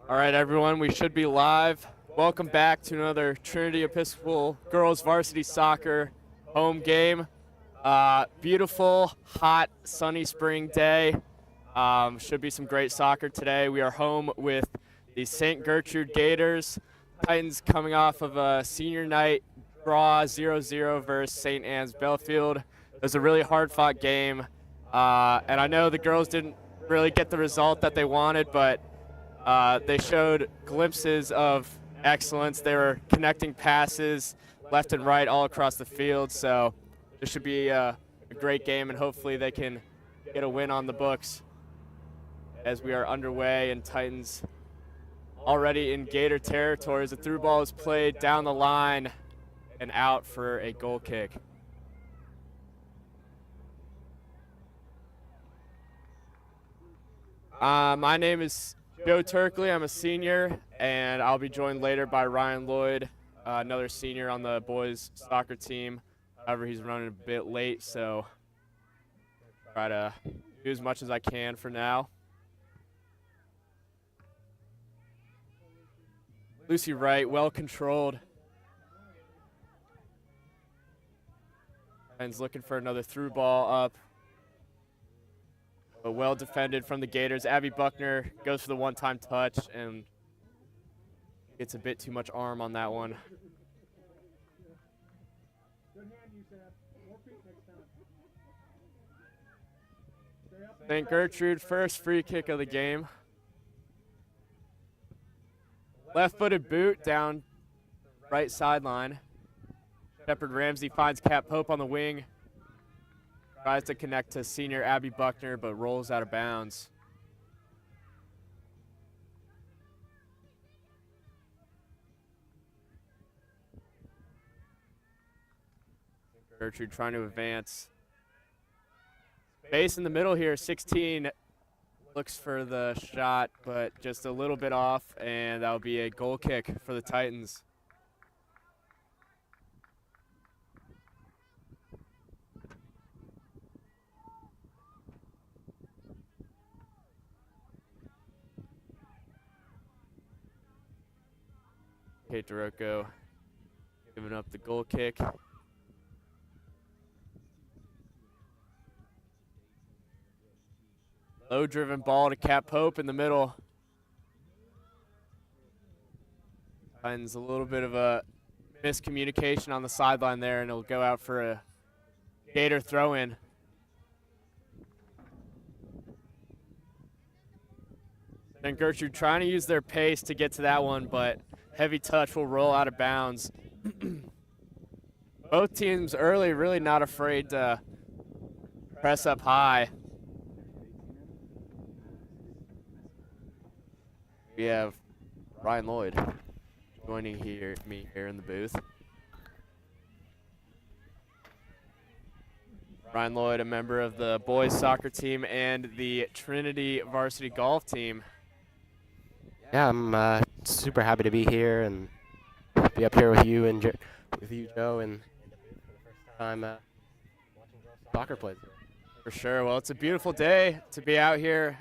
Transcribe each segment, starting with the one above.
All right, everyone, we should be live. Welcome back to another Trinity Episcopal Girls Varsity Soccer home game. Beautiful, hot, sunny spring day. Should be some great soccer today. We are home with the St. Gertrude Gators. Titans coming off of a senior night draw 0-0 versus St. Anne's Belfield. It was a really hard-fought game, and I know the girls didn't really get the result that they wanted, but they showed glimpses of excellence. They were connecting passes left and right all across the field. So this should be a great game, and hopefully they can get a win on the books as we are underway. And Titans already in Gator territory as the through ball is played down the line and out for a goal kick. My name is Joe Turkley. I'm a senior, and I'll be joined later by Ryan Lloyd, another senior on the boys soccer team. However, he's running a bit late, so try to do as much as I can for now. Lucy Wright, well controlled. And looking for another through ball up. But well defended from the Gators. Abby Buckner goes for the one-time touch and gets a bit too much arm on that one. St. Gertrude, first free kick of the game. Left-footed boot down right sideline. Shepard Ramsey finds Kat Pope on the wing. Tries to connect to senior Abby Buckner, but rolls out of bounds. Gertrude trying to advance. Base in the middle here, 16 looks for the shot, but just a little bit off, and that'll be a goal kick for the Titans. Kate DeRocco giving up the goal kick. Low driven ball to Kat Pope in the middle. Finds a little bit of a miscommunication on the sideline there, and it'll go out for a Gator throw in. And Gertrude trying to use their pace to get to that one, but heavy touch will roll out of bounds. Both teams early really not afraid to press up high. We have Ryan Lloyd joining me here in the booth. Ryan Lloyd, a member of the boys soccer team and the Trinity varsity golf team. Yeah, I'm super happy to be here and be up here with you and Joe, and for the first time watching girls soccer plays. For sure. Well, it's a beautiful day to be out here.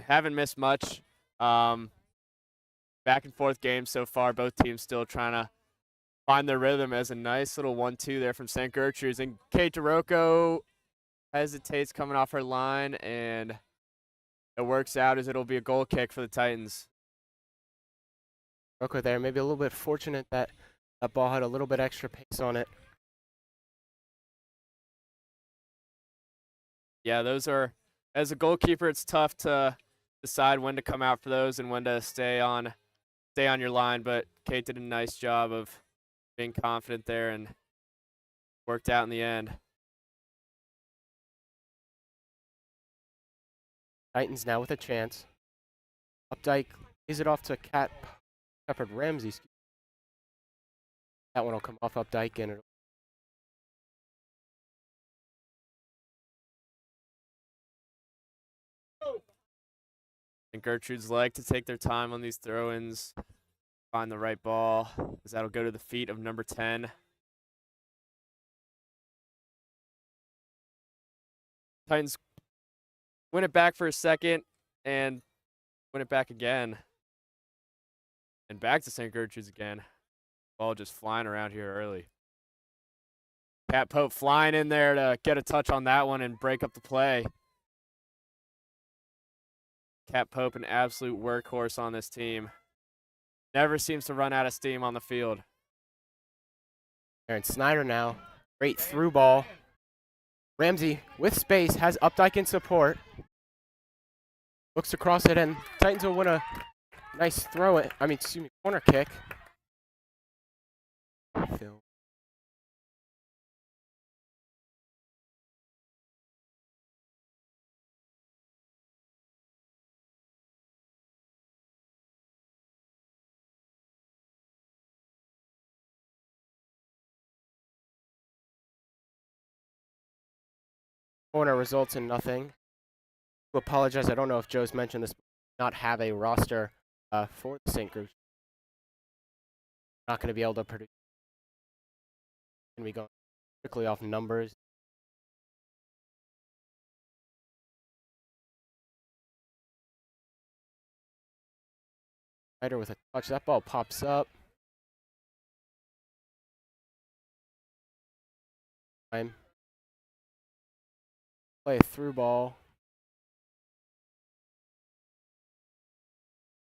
Haven't missed much. Back and forth game so far. Both teams still trying to find their rhythm as a nice little 1-2 there from St. Gertrude's. And Kate DeRocco hesitates coming off her line, and it works out as it'll be a goal kick for the Titans. Rocco there, maybe a little bit fortunate that that ball had a little bit extra pace on it. Yeah, those are, as a goalkeeper, it's tough to decide when to come out for those and when to stay on your line, but Kate did a nice job of being confident there and worked out in the end. Titans now with a chance. Updike lays it off to Shepard Ramsey. That one will come off Updike, and it'll And Gertrude's like to take their time on these throw-ins, find the right ball, as that'll go to the feet of number 10. Titans win it back for a second and win it back again. And back to St. Gertrude's again. Ball just flying around here early. Pat Pope flying in there to get a touch on that one and break up the play. Cat Pope, an absolute workhorse on this team. Never seems to run out of steam on the field. Aaron Snyder now. Great through ball. Ramsey with space, has Updike in support. Looks to cross it, and Titans will win a nice corner kick. Phil. Corner results in nothing. I apologize, I don't know if Joe's mentioned this, not have a roster for the St. Gertrude. Not going to be able to produce. Going to be going quickly off numbers. Snyder with a touch. That ball pops up. Time. Play a through ball.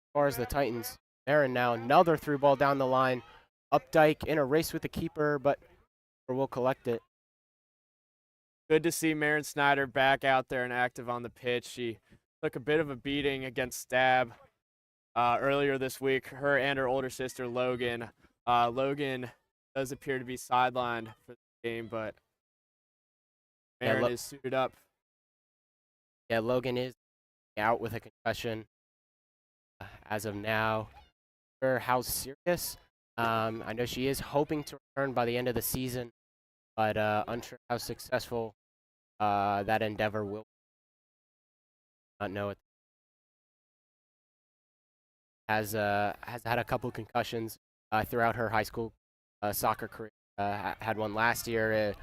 As far as the Titans, Aaron now, another through ball down the line. Updike in a race with the keeper, but will collect it. Good to see Marin Snyder back out there and active on the pitch. She took a bit of a beating against Stab earlier this week. Her and her older sister, Logan. Logan does appear to be sidelined for the game, but Marin is suited up. Yeah, Logan is out with a concussion as of now. Sure how serious. I know she is hoping to return by the end of the season, but unsure how successful that endeavor will. Not know it. Has had a couple concussions throughout her high school soccer career. Had one last year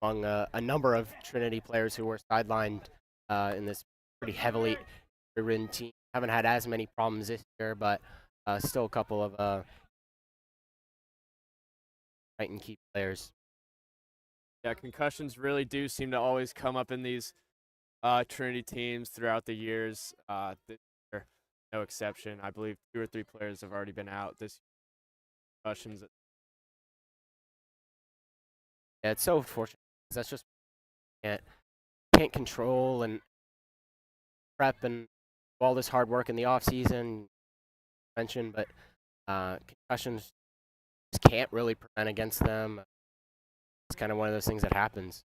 among a number of Trinity players who were sidelined in this pretty heavily ridden team. Haven't had as many problems this year, but still a couple of Titan key players. Yeah, concussions really do seem to always come up in these Trinity teams throughout the years. This year, no exception. I believe 2 or 3 players have already been out this year. Concussions. Yeah, it's so unfortunate. That's just can't control and prep and all this hard work in the off season. Mentioned, but concussions just can't really prevent against them. It's kind of one of those things that happens.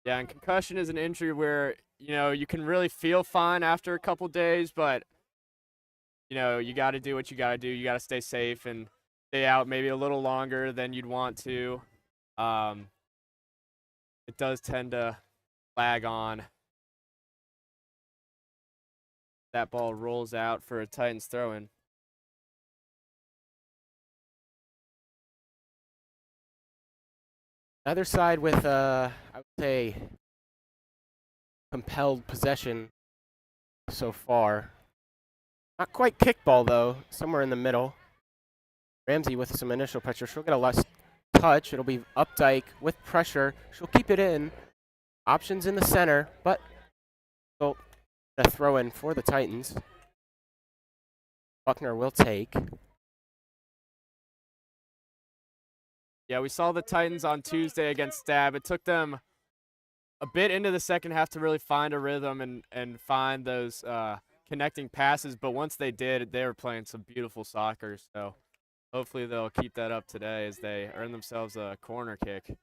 Yeah, and concussion is an injury where, you can really feel fine after a couple days, but, you got to do what you got to do. You got to stay safe and stay out maybe a little longer than you'd want to. It does tend to lag on. That ball rolls out for a Titans throw-in. Other side with, I would say, compelled possession so far. Not quite kickball, though. Somewhere in the middle. Ramsey with some initial pressure. She'll get a less touch. It'll be Updike with pressure. She'll keep it in. Options in the center, but still a throw in for the Titans. Buckner will take. Yeah, we saw the Titans on Tuesday against Stab. It took them a bit into the second half to really find a rhythm and find those connecting passes, but once they did, they were playing some beautiful soccer. So hopefully they'll keep that up today as they earn themselves a corner kick.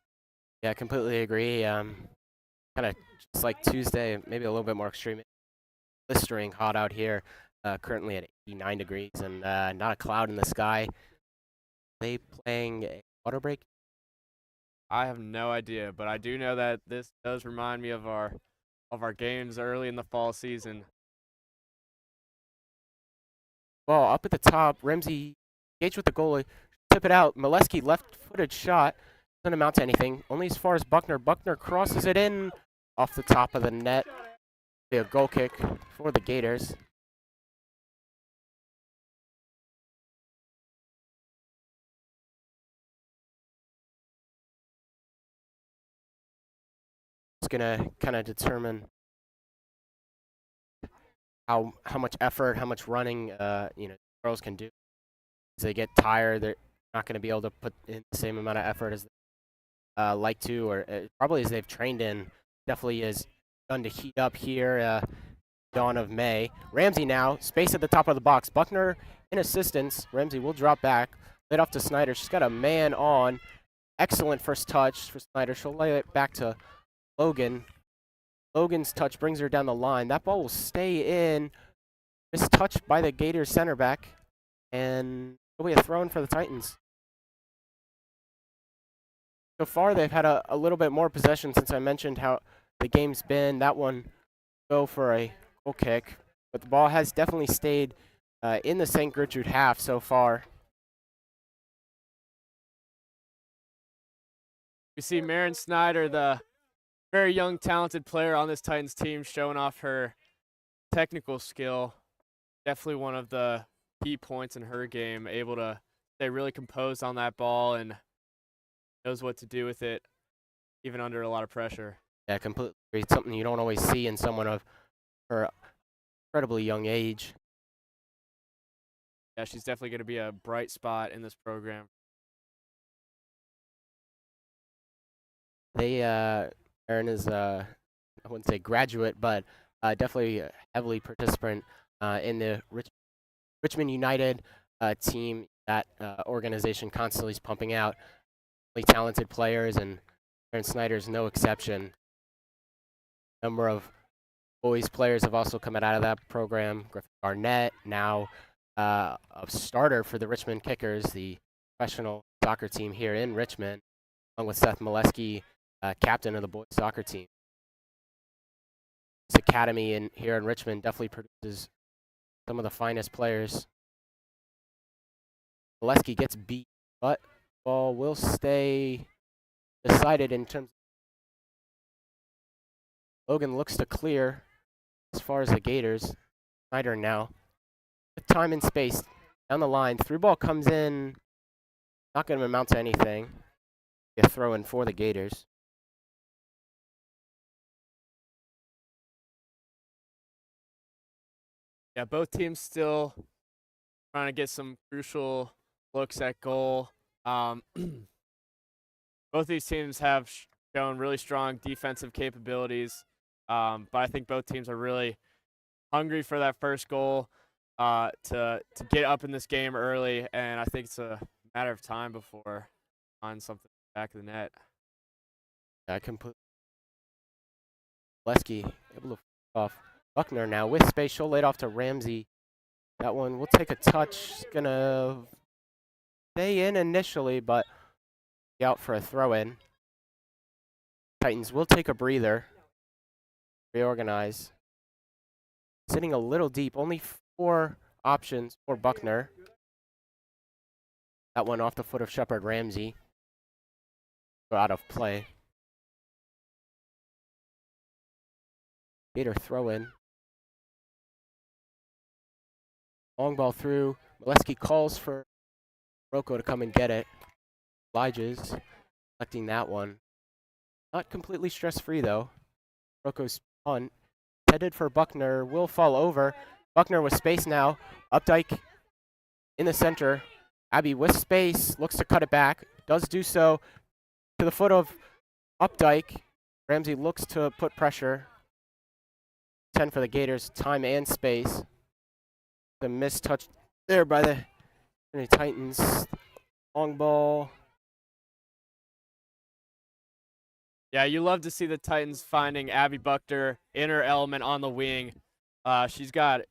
Yeah, I completely agree. Kind of just like Tuesday, maybe a little bit more extreme. Blistering hot out here, currently at 89 degrees and not a cloud in the sky. They playing a water break? I have no idea, but I do know that this does remind me of our games early in the fall season. Ball up at the top. Ramsey engaged with the goalie. Tip it out. Molesky left-footed shot. Doesn't amount to anything. Only as far as Buckner. Buckner crosses it in off the top of the net. Be a goal kick for the Gators. gonna kind of determine how much effort, how much running girls can do. As they get tired, they're not going to be able to put in the same amount of effort as they like to, or probably as they've trained in. Definitely is done to heat up here. Dawn of May. Ramsey now, space at the top of the box. Buckner in assistance. Ramsey will drop back. Laid off to Snyder. She's got a man on. Excellent first touch for Snyder. She'll lay it back to Logan. Logan's touch brings her down the line. That ball will stay in. Mistouched by the Gators center back. And it'll be a throw-in for the Titans. So far, they've had a little bit more possession since I mentioned how the game's been. That one go for a goal kick. But the ball has definitely stayed in the St. Gertrude half so far. You see Marin Snyder, the very young, talented player on this Titans team, showing off her technical skill. Definitely one of the key points in her game, able to stay really composed on that ball and knows what to do with it, even under a lot of pressure. Yeah, completely. It's something you don't always see in someone of her incredibly young age. Yeah, she's definitely going to be a bright spot in this program. Erin is, I wouldn't say graduate, but definitely a heavily participant in the Richmond United team. That organization constantly is pumping out really talented players, and Erin Snyder is no exception. A number of boys players have also come out of that program. Griffin Garnett, now a starter for the Richmond Kickers, the professional soccer team here in Richmond, along with Seth Molesky, captain of the boys soccer team. This academy here in Richmond definitely produces some of the finest players. Molesky gets beat, but ball will stay decided in terms. Logan looks to clear as far as the Gators. Snyder now. With time and space down the line. Through ball comes in. Not going to amount to anything. A throw in for the Gators. Yeah, both teams still trying to get some crucial looks at goal. Both these teams have shown really strong defensive capabilities, but I think both teams are really hungry for that first goal to get up in this game early, and I think it's a matter of time before on something back of the net. I completely. Lesky able to off. Buckner now with space. She'll lay it off to Ramsey. That one will take a touch. Gonna stay in initially, but be out for a throw in. Titans will take a breather. Reorganize. Sitting a little deep. Only 4 options for Buckner. That one off the foot of Shepard Ramsey. Go out of play. Gator throw in. Long ball through. Molesky calls for Rocco to come and get it. Obliges. Collecting that one. Not completely stress-free, though. Rocco's punt. Headed for Buckner. Will fall over. Buckner with space now. Updike in the center. Abby with space. Looks to cut it back. Does do so. To the foot of Updike. Ramsey looks to put pressure. 10 for the Gators. Time and space. The missed touch there by the Titans. Long ball. Yeah, you love to see the Titans finding Abby Buckner in her element on the wing. She's got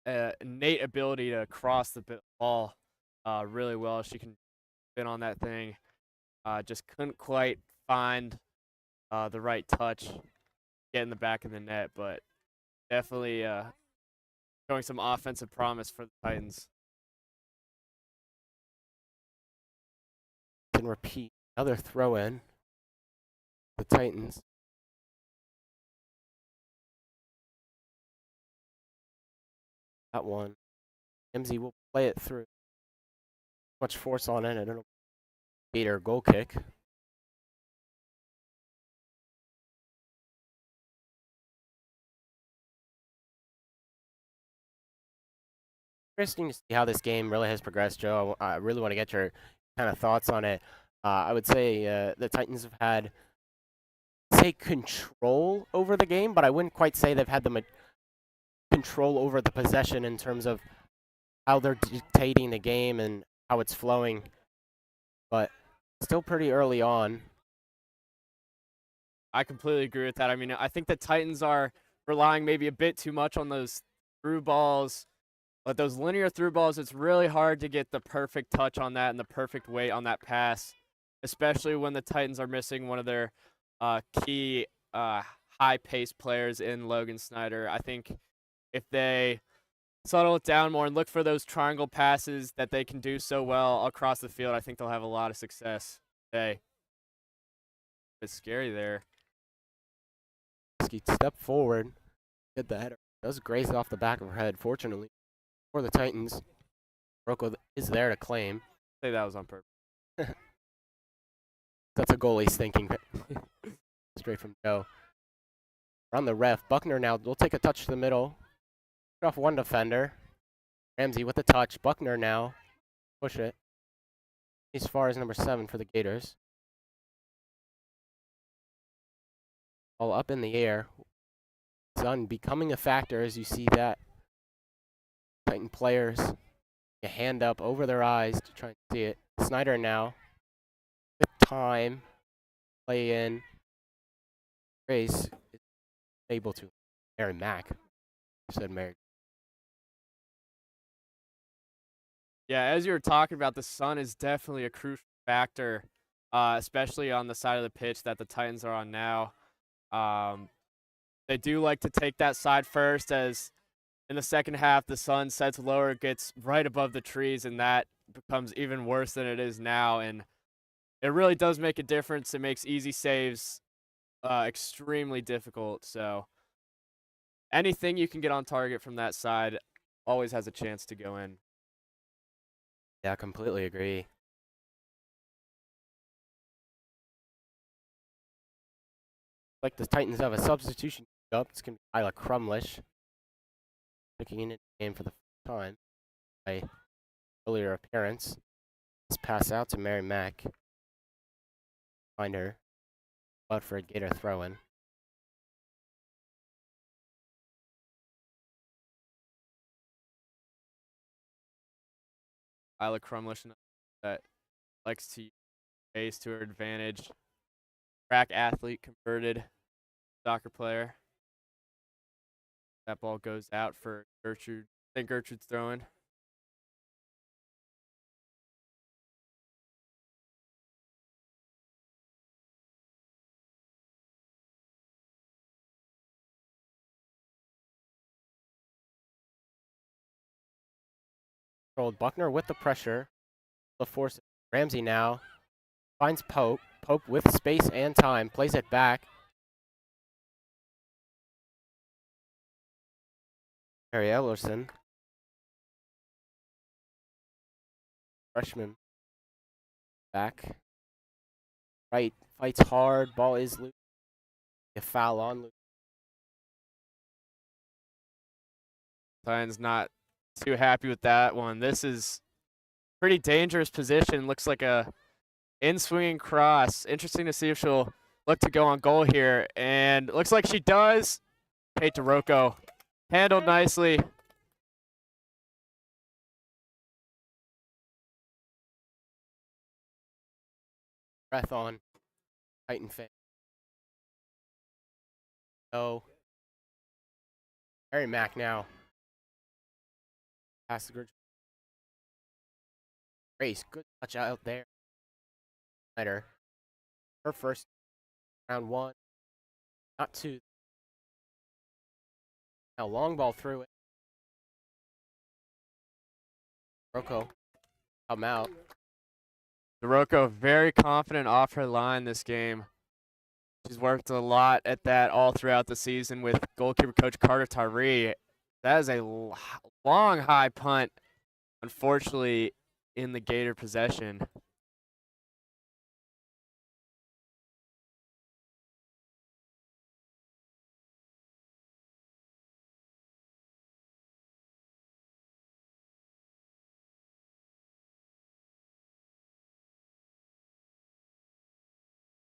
an innate ability to cross the ball really well. She can spin on that thing. Just couldn't quite find the right touch, get in the back of the net, but definitely showing some offensive promise for the Titans. Can repeat another throw in. The Titans. That one. Ramsey will play it through. Much force on it. I don't know. Gator goal kick. interesting to see how this game really has progressed, Joe. I really want to get your kind of thoughts on it. I would say the Titans have had control over the game, but I wouldn't quite say they've had the control over the possession in terms of how they're dictating the game and how it's flowing. But still pretty early on. I completely agree with that. I mean, I think the Titans are relying maybe a bit too much on those through balls, but those linear through balls, it's really hard to get the perfect touch on that and the perfect weight on that pass, especially when the Titans are missing one of their key high-paced players in Logan Snyder. I think if they settle it down more and look for those triangle passes that they can do so well across the field, I think they'll have a lot of success today. It's scary there. Step forward, get the header. Does graze off the back of her head, fortunately for the Titans. Rocco is there to claim. Say that was on purpose. That's a goalie's thinking. Straight from Joe. Around the ref. Buckner now will take a touch to the middle. Off one defender. Ramsey with the touch. Buckner now. Push it. As far as number 7 for the Gators. All up in the air. Sun becoming a factor as you see that. Titan players. A hand up over their eyes to try and see it. Snyder now. With time. Play in. Grace is able to. Mary Mack. I said Mary. Yeah, as you were talking about, the sun is definitely a crucial factor, especially on the side of the pitch that the Titans are on now. They do like to take that side first, as in the second half, the sun sets lower, gets right above the trees, and that becomes even worse than it is now. And it really does make a difference. It makes easy saves extremely difficult. So anything you can get on target from that side always has a chance to go in. Yeah, I completely agree. Like the Titans have a substitution up. It's going to be Isla Crumlish. Checking in the game for the first time. By earlier appearance. Let's pass out to Mary Mack. Find her. But for a Gator throw-in. Isla Crumlish that likes to use pace to her advantage. Track athlete, converted soccer player. That ball goes out for Gertrude. I think Gertrude's throwing. Buckner with the pressure. The force. Ramsey now finds Pope. Pope with space and time. Plays it back. Harry Ellerson. Freshman. Back. Right. Fights hard. Ball is loose. A foul on loose. Titans not too happy with that one. This is pretty dangerous position. Looks like a in-swinging cross. Interesting to see if she'll look to go on goal here. And looks like she does. Kate DeRocco handled nicely. Breath on. Titan fan. Oh. Harry Mack now. Pass the Gertrude. Grace, good touch out there. Snyder. Her first round 1. Not 2. Now long ball through it. Rocco. Come out. DeRocco very confident off her line this game. She's worked a lot at that all throughout the season with goalkeeper coach Carter Tyree. That is a long high punt, unfortunately, in the Gator possession.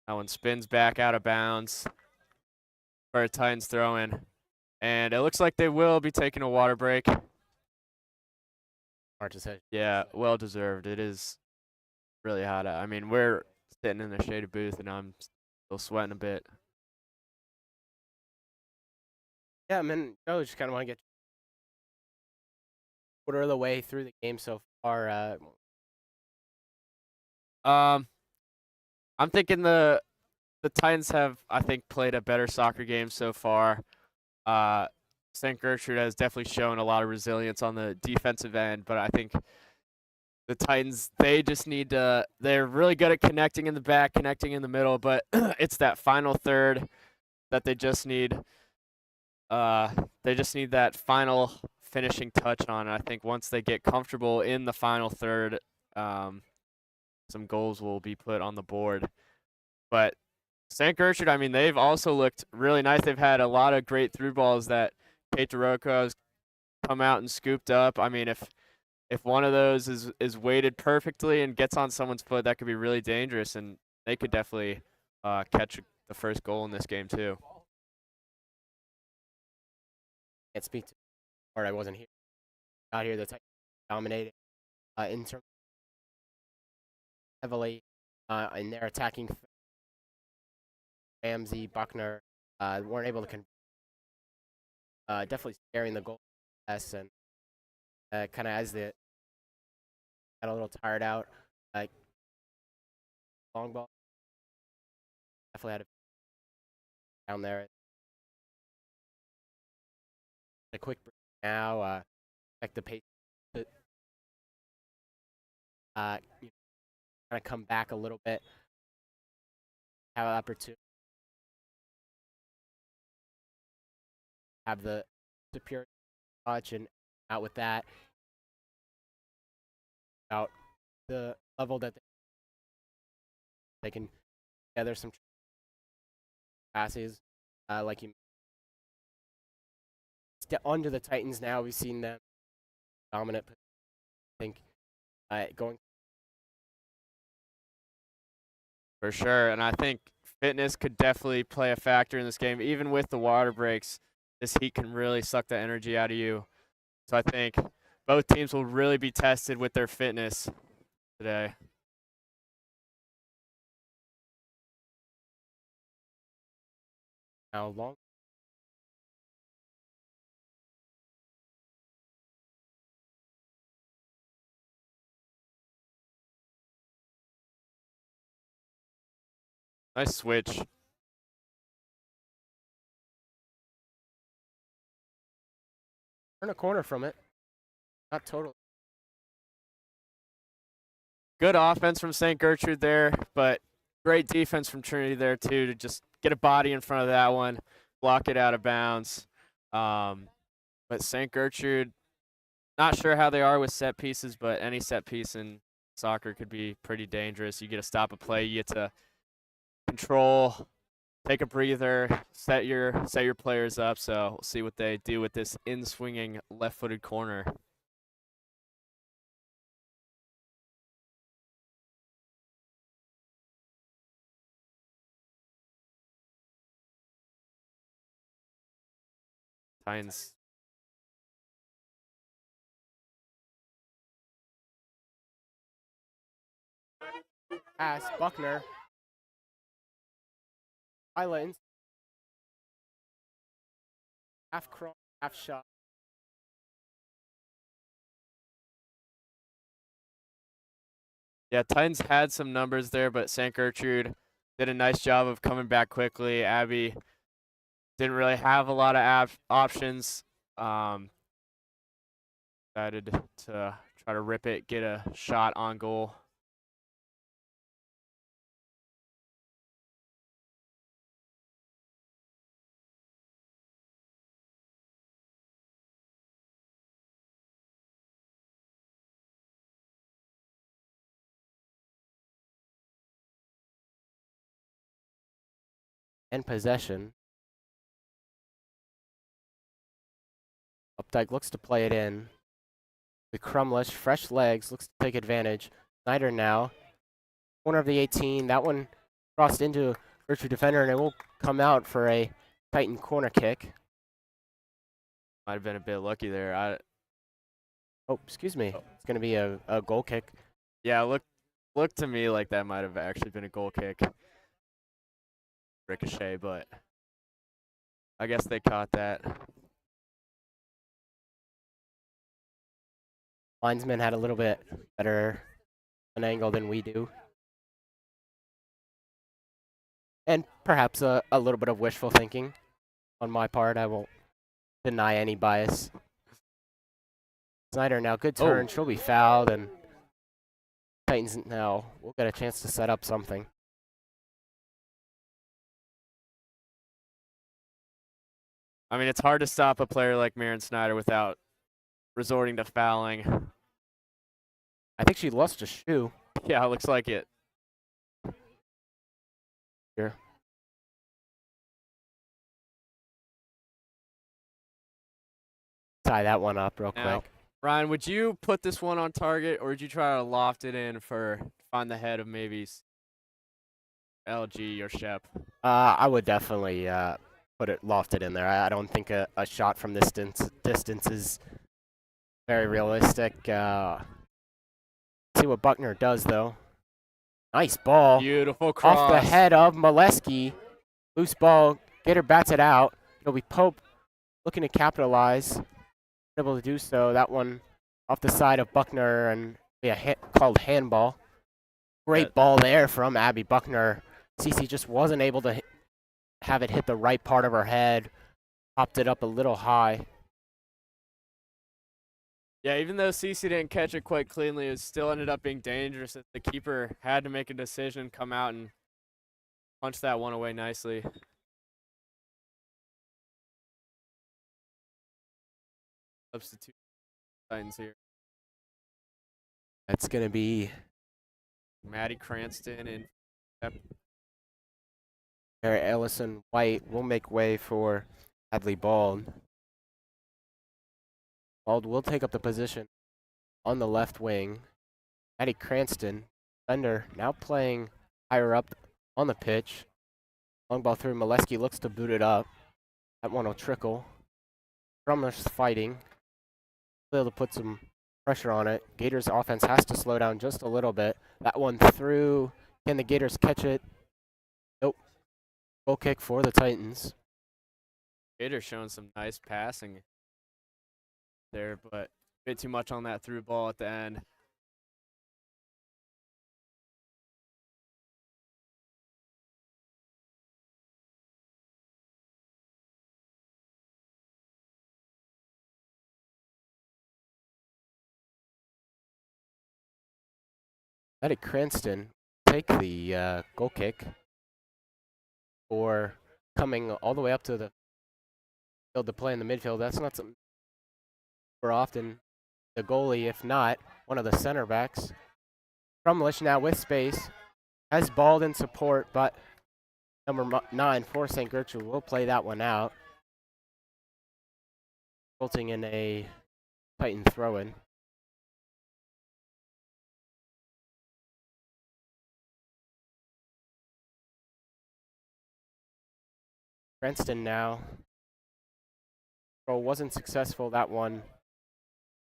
That one spins back out of bounds for a Titans throw in. And it looks like they will be taking a water break. Hard to say. Yeah, well deserved. It is really hot out. I mean, we're sitting in the shaded booth, and I'm still sweating a bit. Yeah, I mean, just kind of want to get quarter of the way through the game so far. I'm thinking the Titans have, I think, played a better soccer game so far. St. Gertrude has definitely shown a lot of resilience on the defensive end, but I think the Titans, they just need to, they're really good at connecting in the back, connecting in the middle, but it's that final third that they just need. They just need that final finishing touch on. And I think once they get comfortable in the final third, some goals will be put on the board. But St. Gertrude, I mean, they've also looked really nice. They've had a lot of great through balls that Kate DeRocco has come out and scooped up. I mean, if one of those is weighted perfectly and gets on someone's foot, that could be really dangerous, and they could definitely catch the first goal in this game too. Can't speak to part. I wasn't here. Out here, the Titans dominated in terms heavily in their attacking. Ramsey, Buckner weren't able to definitely scaring the goal and kind of as the got a little tired out. Long ball definitely had a down there. A quick break now. Check the pace. Kind of come back a little bit. Have an opportunity. Have the superior touch and out with that. About the level that they can gather some passes. Like you onto the Titans now. We've seen them dominant. I think going for sure, and I think fitness could definitely play a factor in this game. Even with the water breaks, this heat can really suck the energy out of you. So I think both teams will really be tested with their fitness today. how long. Nice switch. Turn a corner from it. Not totally. Good offense from St. Gertrude there, but great defense from Trinity there too to just get a body in front of that one, block it out of bounds. But St. Gertrude, not sure how they are with set pieces, but any set piece in soccer could be pretty dangerous. You get to stop a play, you get to control, take a breather, set your players up. So we'll see what they do with this in-swinging left-footed corner. Titans. Pass, Buckner. Highlands. Half cross, half shot. Yeah, Titans had some numbers there, but St. Gertrude did a nice job of coming back quickly. Abby didn't really have a lot of options. Decided to try to rip it, get a shot on goal. And possession. Updike looks to play it in. The Crumlish, fresh legs, looks to take advantage. Snyder now. Corner of the 18. That one crossed into Gertrude defender, and it will come out for a Titan corner kick. Might have been a bit lucky there. Oh, excuse me. It's going to be a goal kick. Yeah, looked to me like that might have actually been a goal kick. Ricochet, but I guess they caught that. Linesman had a little bit better an angle than we do. And perhaps a little bit of wishful thinking on my part. I won't deny any bias. Snyder now, good turn. She'll be fouled, and Titans now will get a chance to set up something. I mean, it's hard to stop a player like Maren Snyder without resorting to fouling. I think she lost a shoe. Yeah, it looks like it. Here. Tie that one up real quick. Ryan, would you put this one on target, or would you try to loft it in find the head of maybe LG or Shep? I would definitely loft it in there. I don't think a shot from this distance is very realistic. See what Buckner does, though. Nice ball. Beautiful cross. Off the head of Molesky. Loose ball. Gator bats it out. It'll be Pope looking to capitalize. Able to do so. That one off the side of Buckner, and called handball. Great ball there from Abby Buckner. Cece just wasn't able to have it hit the right part of her head. Popped it up a little high. Yeah, even though Cece didn't catch it quite cleanly, it still ended up being dangerous. The keeper had to make a decision, come out and punch that one away nicely. Substitute Titans here. That's going to be Maddie Cranston and Mary Ellison White will make way for Hadley Bald. Bald will take up the position on the left wing. Maddie Cranston, defender, now playing higher up on the pitch. Long ball through. Molesky looks to boot it up. That one will trickle. Drummer's fighting. Able to put some pressure on it. Gators offense has to slow down just a little bit. That one through. Can the Gators catch it? Nope. Goal kick for the Titans. Gators showing some nice passing there, but a bit too much on that through ball at the end. Maddie Cranston take the goal kick for coming all the way up to the field to play in the midfield. That's not something for often. The goalie, if not, one of the center backs. Crumlish now with space. Has balled in support, but number 9 for St. Gertrude will play that one out, resulting in a Titan throw-in. Cranston now. Throw wasn't successful. That one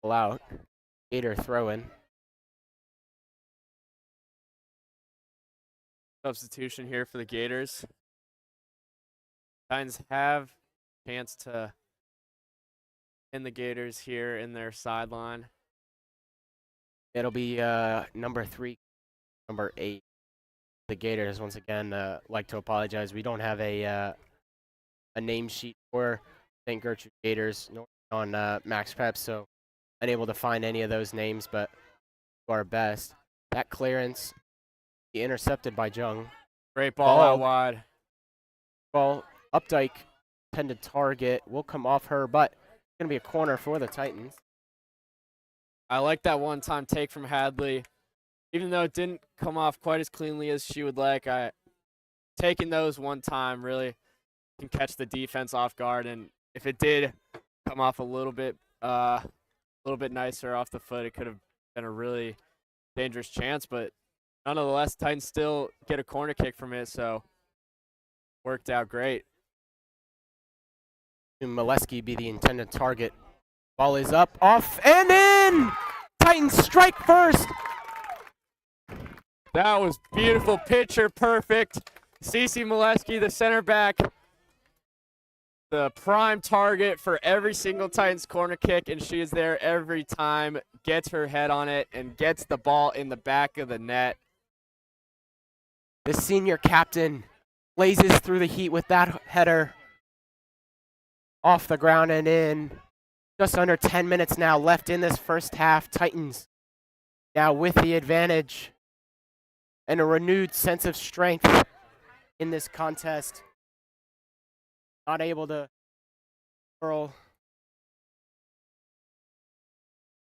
pull out. Gator throw-in. Substitution here for the Gators. Titans have a chance to pin the Gators here in their sideline. It'll be number 3, number 8. The Gators, once again, like to apologize. We don't have a name sheet for St. Gertrude Gators on Max Prep, so unable to find any of those names, but do our best. That clearance, intercepted by Jung. Great ball out wide. Ball, Updike, intended target, will come off her, but it's going to be a corner for the Titans. I like that one-time take from Hadley. Even though it didn't come off quite as cleanly as she would like, taking those one time really can catch the defense off guard. And if it did come off a little bit nicer off the foot, it could have been a really dangerous chance. But Nonetheless, Titans still get a corner kick from it, so worked out great. Molesky be the intended target. Ball is up, off, and in! Titans strike first! That was beautiful, picture perfect. Cece Molesky, the center back, the prime target for every single Titans corner kick, and she is there every time, gets her head on it, and gets the ball in the back of the net. The senior captain blazes through the heat with that header. Off the ground and in. Just under 10 minutes now left in this first half. Titans now with the advantage and a renewed sense of strength in this contest. Not able to curl.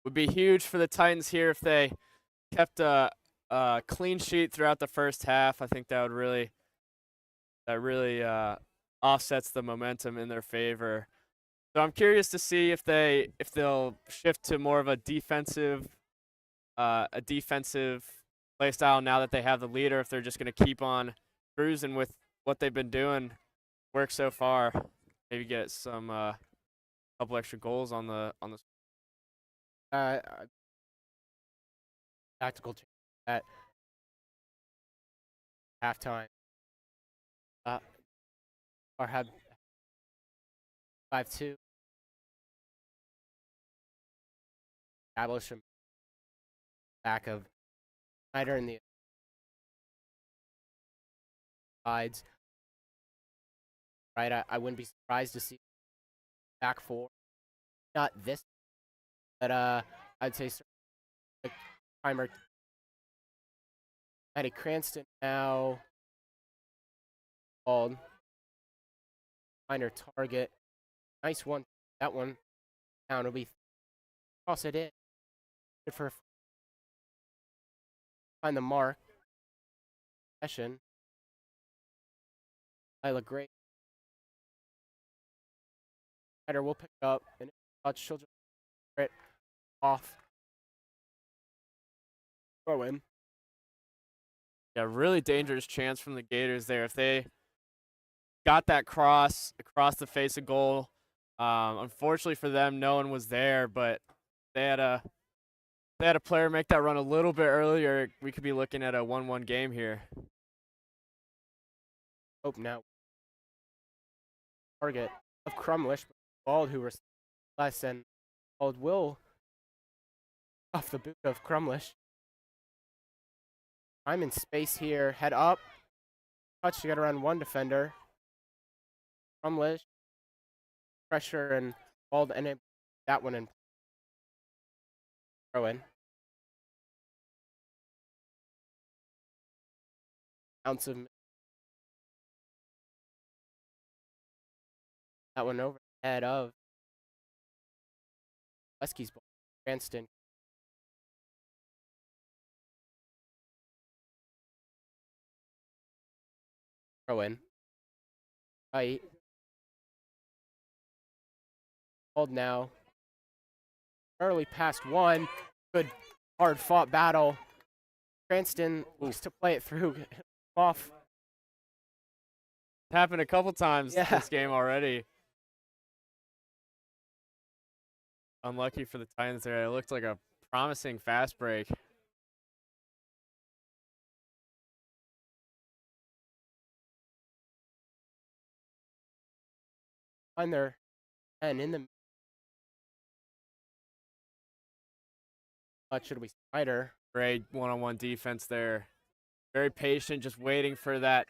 Would be huge for the Titans here if they kept a clean sheet throughout the first half. I think that really offsets the momentum in their favor. So I'm curious to see if they'll shift to more of a defensive play style now that they have the leader. If they're just going to keep on cruising with what they've been doing, work so far, maybe get some couple extra goals on the. Tactical change at halftime. Or have 5-2. Establish him back of Snyder in the sides. Right, I wouldn't be surprised to see back four. Not this, but I'd say the primer. Maddie Cranston now called. Minor target. Nice one. That one down. It'll be toss it in. Good for find the mark. Session. Lila great. Snyder will pick it up and she'll just it off. Throw in. Yeah, really dangerous chance from the Gators there. If they got that cross across the face of goal, unfortunately for them, no one was there. But they had a player make that run a little bit earlier. We could be looking at a 1-1 game here. Hope now. Target of Crumlish, Bald, who was less, and Bald will off the boot of Crumlish. I'm in space here. Head up. Touch to get around one defender. Crumlish. Pressure and Bald, and that one in. Throw in. Ounce of. That one over the head of Lesky's ball. Cranston. Throw in. Right. Hold now. Early past one. Good hard fought battle. Cranston looks to play it through. Off. Happened a couple times this game already. Unlucky for the Titans there. It looked like a promising fast break. On there. And in the should we Snyder? Great one-on-one defense there. Very patient, just waiting for that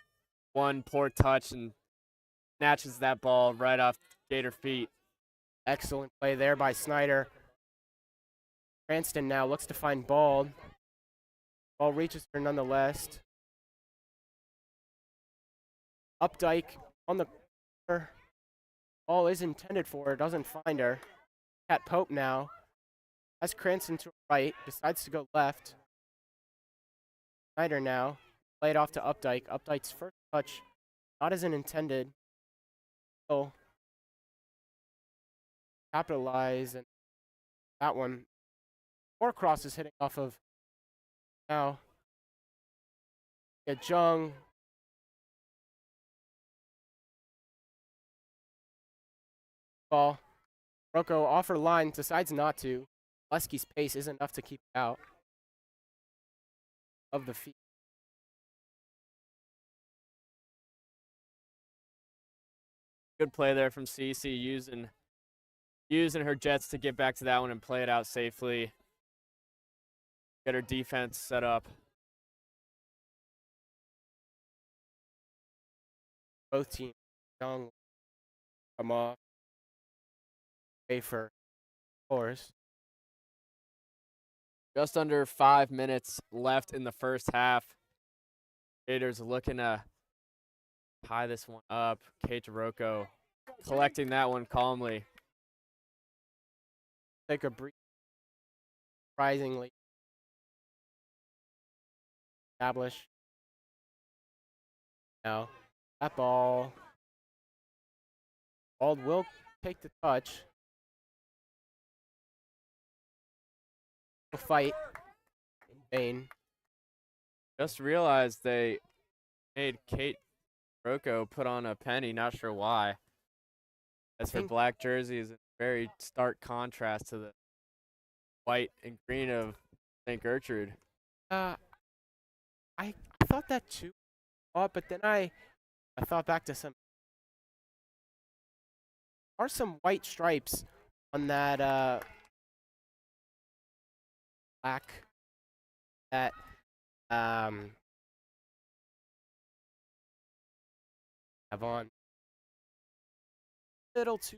one poor touch and snatches that ball right off Gator feet. Excellent play there by Snyder. Cranston now looks to find Bald. Ball reaches her nonetheless. Updike on the corner. Ball is intended for her, doesn't find her. Cat Pope now has Cranston to right, decides to go left. Snyder now, play it off to Updike. Updike's first touch, not as intended. So, capitalize, and that one. More crosses hitting off of now. Jung. Ball. Rocco off her line, decides not to. Leski's pace isn't enough to keep it out of the feet. Good play there from Cece, using her jets to get back to that one and play it out safely. Get her defense set up. Both teams young come off. Pay for course. Just under 5 minutes left in the first half. Gators looking to tie this one up. Kate Rocco collecting that one calmly. Take a brief, surprisingly establish. Now, that ball will take the touch. Fight in vain. Just realized they made Kate Rocco put on a penny, not sure why. As her black jersey is a very stark contrast to the white and green of St. Gertrude. I thought that too, but then I thought back to some white stripes on that black that have on little too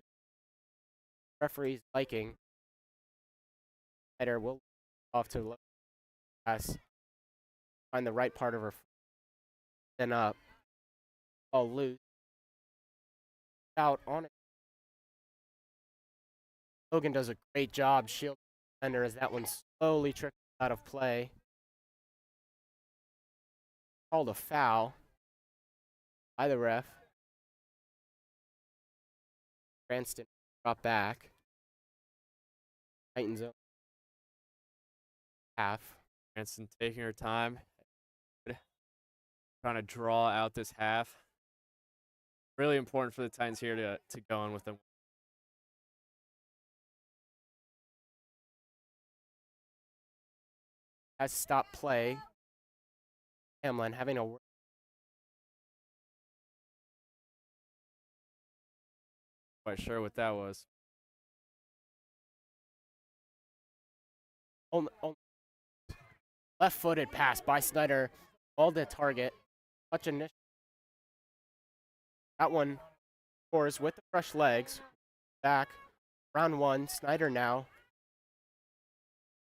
referee's liking. Header will off to look pass, find the right part of her, then up, all loose, out on it. Logan does a great job shielding the defender as that one slowly trickles out of play. Called a foul by the ref. Cranston drop back. Titans up. Half. Cranston taking her time. Trying to draw out this half. Really important for the Titans here to go in with them. Has stopped play. Hamlin having a Quite sure what that was. Left-footed pass by Snyder. Ball to target. Touch initial. That one scores with the fresh legs. Back. Round one. Snyder now.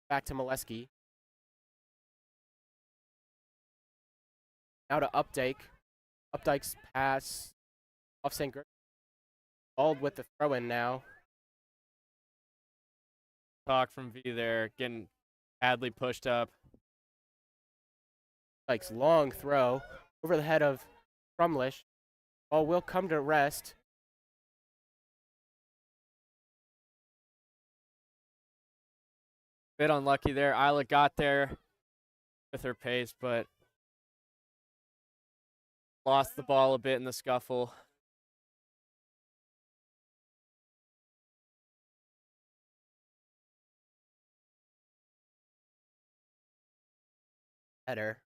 Back to Molesky. Now to Updike. Updike's pass off St. Gertrude. Balled with the throw-in now. Talk from V there, getting badly pushed up. Updike's long throw over the head of Crumlish. Ball will come to rest. Bit unlucky there. Isla got there with her pace, but lost the ball a bit in the scuffle. Header.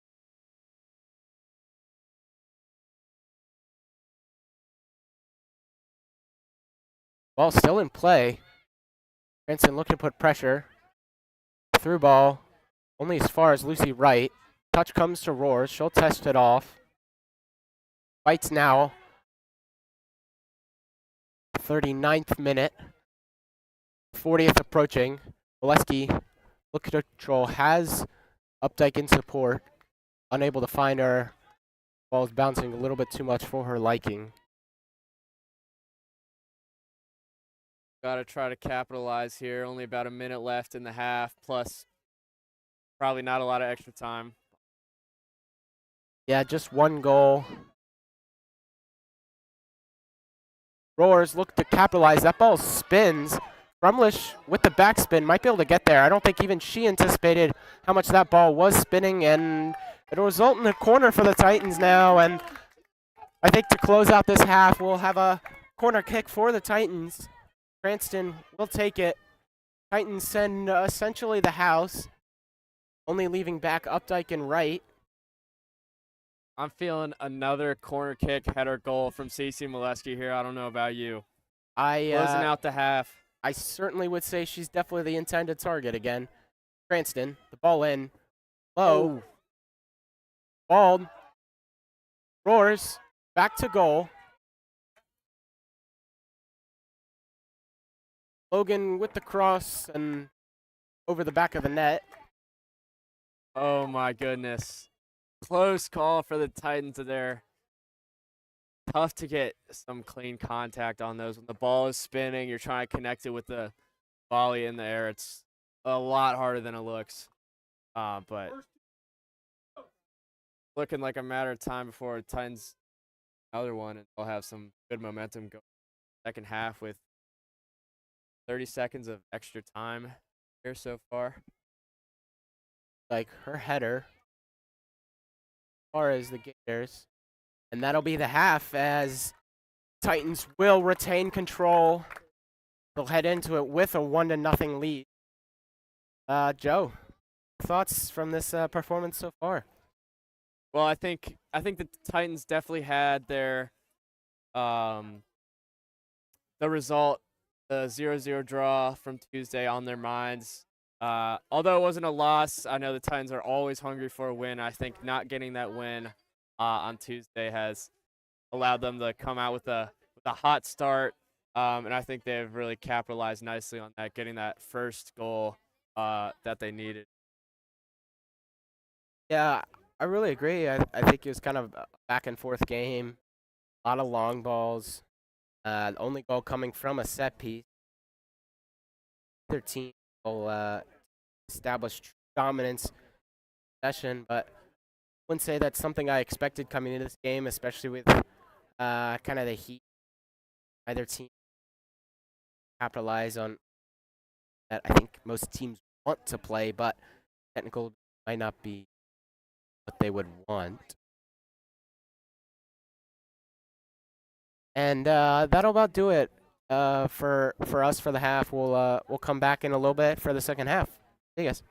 Ball still in play. Cranston looking to put pressure. Through ball. Only as far as Lucy Wright. Touch comes to Roars. She'll test it off. Fights now. 39th minute. 40th approaching. Molesky looking to control. Has Updike in support. Unable to find her. Ball's bouncing a little bit too much for her liking. Got to try to capitalize here. Only about a minute left in the half, plus probably not a lot of extra time. Yeah, just one goal. Roars look to capitalize. That ball spins. Rumlish with the backspin might be able to get there. I don't think even she anticipated how much that ball was spinning, and It'll result in a corner for the Titans now, and I think to close out this half, we'll have a corner kick for the Titans. Cranston will take it. Titans send essentially the house, only leaving back Updike and Wright. I'm feeling another corner kick header goal from CeCe Molesky here. I don't know about you. Closing out the half. I certainly would say she's definitely the intended target again. Cranston, the ball in, low, balled, roars, back to goal. Logan with the cross and over the back of the net. Oh my goodness. Close call for the Titans there. Tough to get some clean contact on those. When the ball is spinning, you're trying to connect it with the volley in the air. It's a lot harder than it looks. But looking like a matter of time before the Titans another one, and they'll have some good momentum going second half with 30 seconds of extra time here so far. Like her header, as far as the Gators. And that'll be the half as Titans will retain control. They'll head into it with a 1-0 lead. Joe, thoughts from this performance so far? Well, I think the Titans definitely had their the result, the 0-0 draw from Tuesday on their minds. Although it wasn't a loss, I know the Titans are always hungry for a win. I think not getting that win on Tuesday has allowed them to come out with a hot start, and I think they've really capitalized nicely on that, getting that first goal that they needed. Yeah, I really agree. I think it was kind of a back and forth game. A lot of long balls. The only goal coming from a set piece. Their team will establish dominance possession, but I wouldn't say that's something I expected coming into this game, especially with kind of the heat. Either team capitalize on that. I think most teams want to play, but technical might not be what they would want. And that'll about do it for us for the half. We'll come back in a little bit for the second half. See you guys.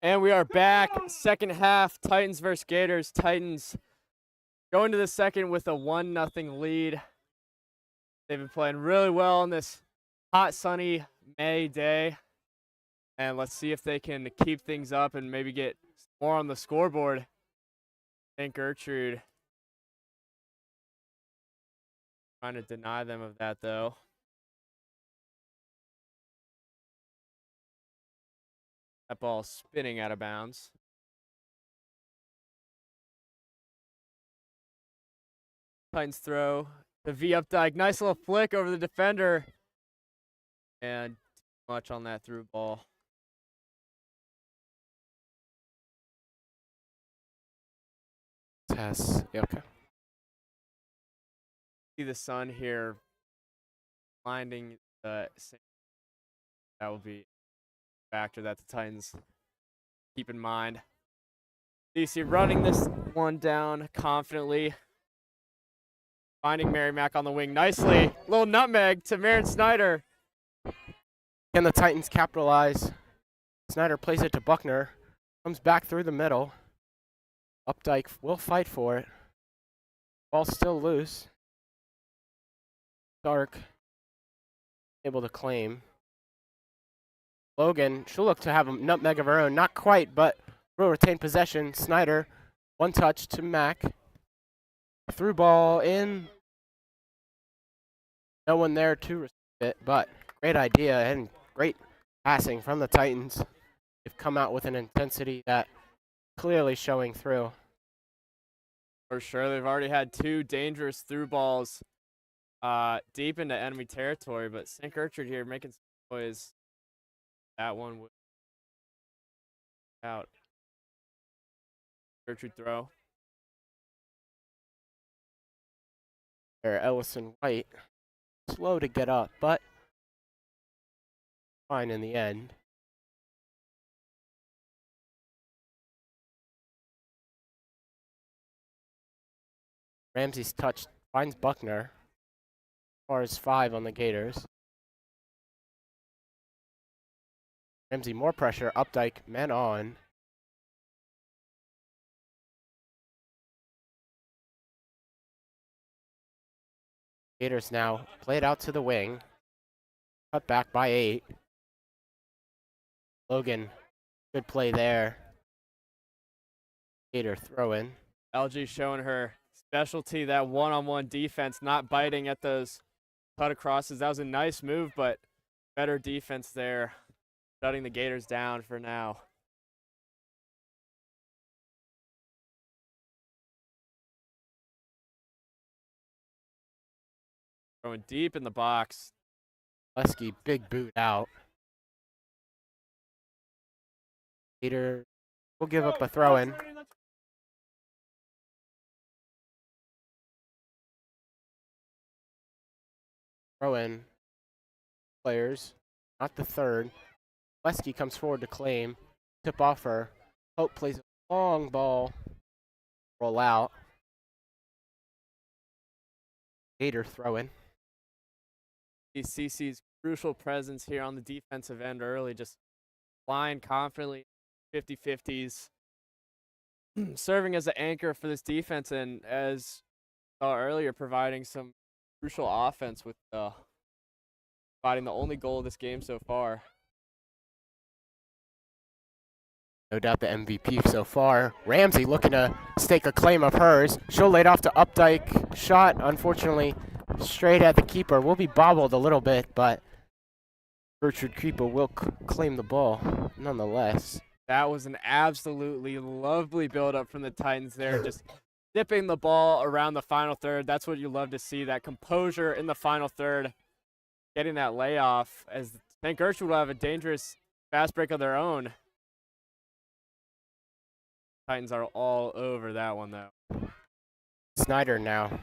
And we are back. Second half, Titans versus Gators. Titans going to the second with a 1-0 lead. They've been playing really well on this hot, sunny May day. And let's see if they can keep things up and maybe get more on the scoreboard. St. Gertrude trying to deny them of that, though. That ball spinning out of bounds. Titans throw the V up dike. Nice little flick over the defender. And too much on that through ball. Tess. Yeah, okay. See the sun here blinding the. That will be a factor that the Titans keep in mind. DC running this one down confidently. Finding Mary Mack on the wing nicely. Little nutmeg to Marin Snyder. Can the Titans capitalize? Snyder plays it to Buckner. Comes back through the middle. Updike will fight for it. Ball's still loose. Stark able to claim. Logan, she'll look to have a nutmeg of her own. Not quite, but will retain possession. Snyder, one touch to Mack. Through ball in. No one there to receive it, but great idea and great passing from the Titans. They've come out with an intensity that clearly showing through. For sure, they've already had 2 dangerous through balls deep into enemy territory, but St. Gertrude here making some noise. That one would out. Gertrude throw. There, Ellison White, slow to get up, but fine in the end. Ramsey's touch finds Buckner. As far as 5 on the Gators. Ramsey more pressure. Updike, man on. Gators now played out to the wing. Cut back by 8. Logan, good play there. Gator throw in. LG showing her specialty, that one-on-one defense, not biting at those cut acrosses. That was a nice move, but better defense there, shutting the Gators down for now. Going deep in the box. Lesky, big boot out. Gator will give up a throw in. Throw in. Players, not the third. Lesky comes forward to claim. Tip off her. Hope plays a long ball. Roll out. Gator throw in. CC's crucial presence here on the defensive end early, just flying confidently, 50-50s, serving as an anchor for this defense, and as saw earlier, providing some crucial offense with providing the only goal of this game so far. No doubt the MVP so far. Ramsey looking to stake a claim of hers. She'll lay it off to Updike. Shot, unfortunately, straight at the keeper. Will be bobbled a little bit, but Gertrude Creeper will claim the ball nonetheless. That was an absolutely lovely build-up from the Titans there, just dipping the ball around the final third. That's what you love to see, that composure in the final third, getting that layoff, as St. Gertrude will have a dangerous fast break of their own. Titans are all over that one, though. Snyder now.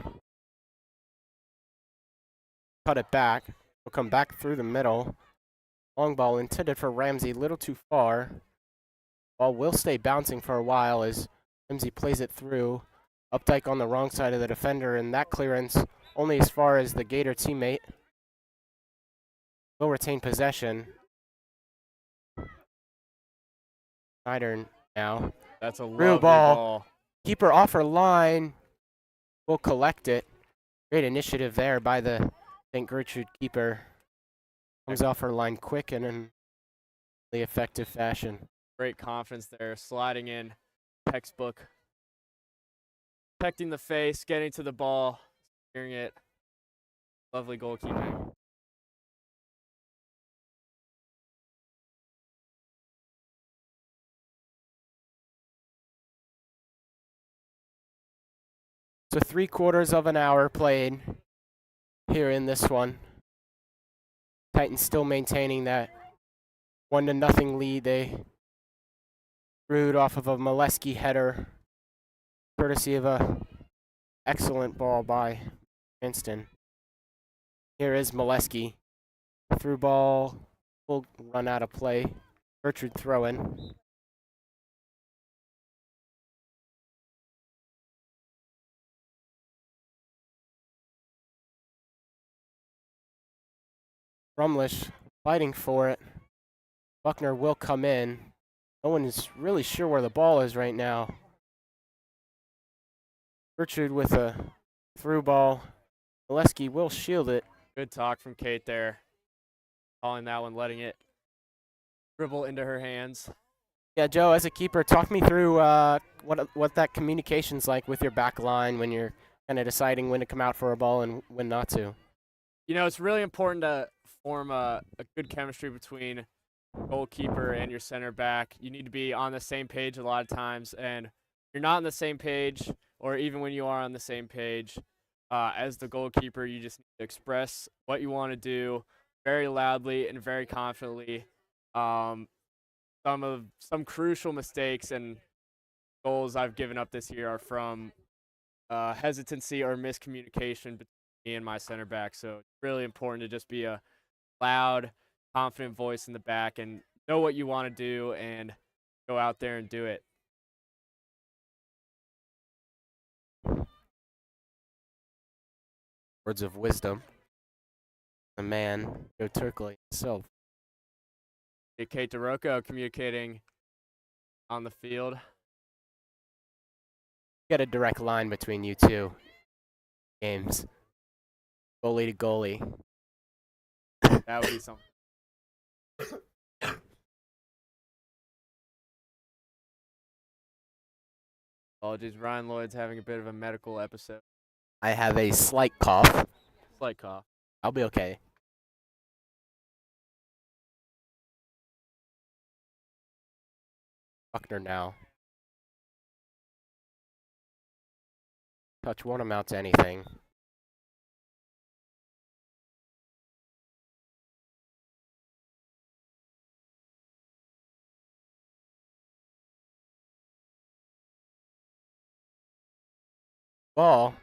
Cut it back. Will come back through the middle. Long ball intended for Ramsey, little too far. Ball will stay bouncing for a while as Ramsey plays it through. Updike on the wrong side of the defender, and that clearance only as far as the Gator teammate. Will retain possession. Snyder now. That's a Through lovely ball. ball. Keeper off her line. Will collect it. Great initiative there by the St. Gertrude keeper. Comes off her line quick and in the effective fashion. Great confidence there, sliding in, textbook. Protecting the face, getting to the ball, steering it. Lovely goalkeeping. So 3/4 of an hour played here in this one. Titans still maintaining that 1-0 lead. They screwed off of a Molesky header, courtesy of a excellent ball by Winston. Here is Molesky. Through ball will run out of play. Gertrude throw-in. Rumlish fighting for it. Buckner will come in. No one is really sure where the ball is right now. Gertrude with a through ball. Molesky will shield it. Good talk from Kate there. Calling that one, letting it dribble into her hands. Yeah, Joe, as a keeper, talk me through what that communication's like with your back line when you're kind of deciding when to come out for a ball and when not to. You know, it's really important to form a good chemistry between goalkeeper and your center back. You need to be on the same page a lot of times, and if you're not on the same page, or even when you are on the same page, as the goalkeeper, you just need to express what you want to do very loudly and very confidently. Some crucial mistakes and goals I've given up this year are from hesitancy or miscommunication between me and my center back. So it's really important to just be a loud, confident voice in the back and know what you want to do and go out there and do it. Words of wisdom. The man, Joe Turkley himself. Kate DeRocco communicating on the field. Get a direct line between you two games. Goalie to goalie. That would be something. Apologies, Ryan Lloyd's having a bit of a medical episode. I have a slight cough. Slight cough. I'll be okay. Buckner now. Touch won't amount to anything. Ball.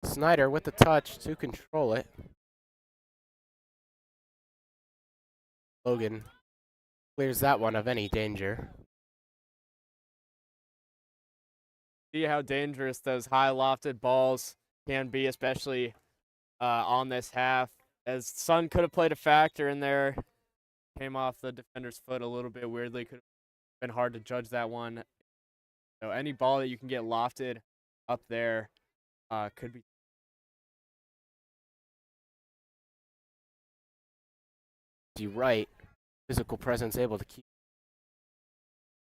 Snyder with the touch to control it. Logan clears that one of any danger. See how dangerous those high lofted balls can be, especially on this half. As Sun could have played a factor in there. Came off the defender's foot a little bit weirdly. Could have been hard to judge that one. So any ball that you can get lofted up there could be. You're right. Physical presence able to keep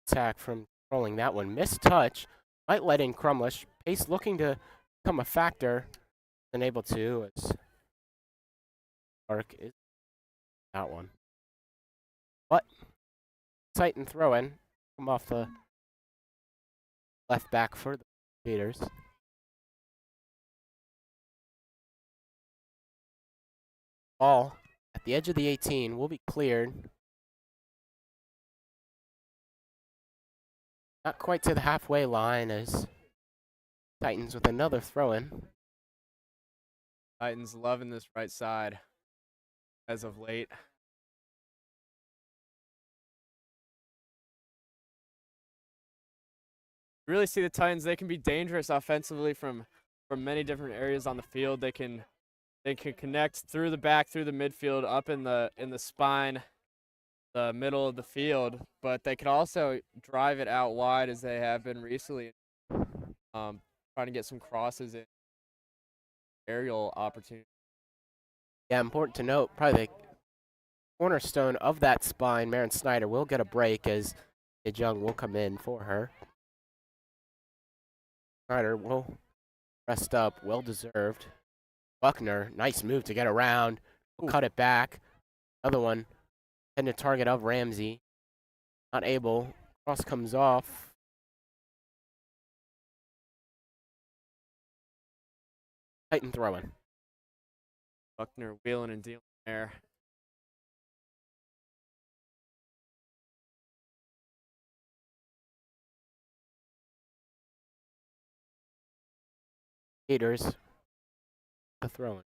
attack from controlling that one. Missed touch. Might let in Crumlish. Pace looking to become a factor. Unable to as Park is that one. But Titan throw in. Come off the left back for the Gators. Ball at the edge of the 18 will be cleared. Not quite to the halfway line as Titans with another throw-in. Titans loving this right side as of late. You really see the Titans, they can be dangerous offensively from many different areas on the field. They can connect through the back, through the midfield, up in the spine. the middle of the field, but they can also drive it out wide as they have been recently, trying to get some crosses in aerial opportunities. Yeah, important to note, probably the cornerstone of that spine, Marin Snyder, will get a break as Young will come in for her. Snyder will rest up, well deserved. Buckner, nice move to get around, cut it back. Another one, heading to target of Ramsey. Not able. Cross comes off. Titan throwing. Buckner wheeling and dealing there. Gators. A throwing.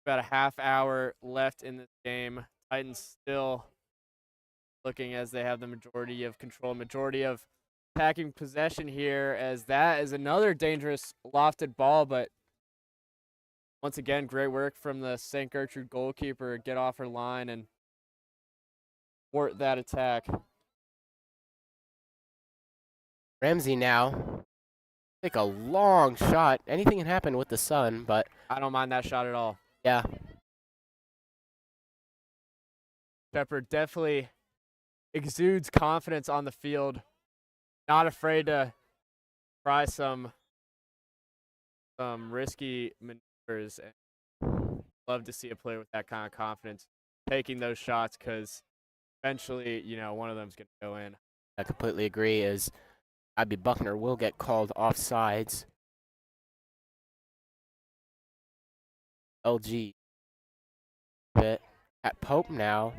About a half hour left in this game. Titans still looking as they have the majority of control, majority of attacking possession here, as that is another dangerous lofted ball, but once again, great work from the St. Gertrude goalkeeper. Get off her line and thwart that attack. Ramsey now. Take a long shot. Anything can happen with the sun, but I don't mind that shot at all. yeah. Shepherd definitely exudes confidence on the field. Not afraid to try some risky maneuvers. And love to see a player with that kind of confidence taking those shots, because eventually, one of them's going to go in. I completely agree, as Abby Buckner will get called offsides. LG bit at Pope now.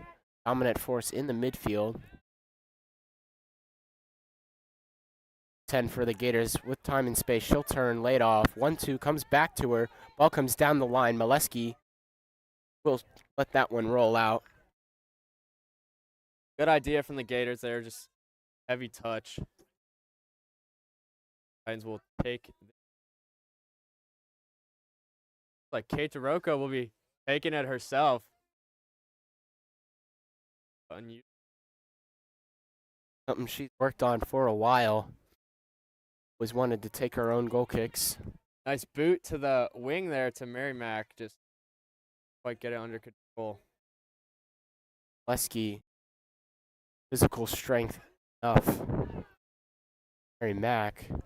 Dominant force in the midfield. 10 for the Gators with time and space. She'll turn, laid off. 1-2 comes back to her. Ball comes down the line. Molesky will let that one roll out. Good idea from the Gators there. Just heavy touch. Titans will take. Like Kate DeRocco will be taking it herself. Something she's worked on for a while. Was wanted to take her own goal kicks. Nice boot to the wing there to Mary Mack. Just quite get it under control. Lesky, physical strength enough. Mary Mack. A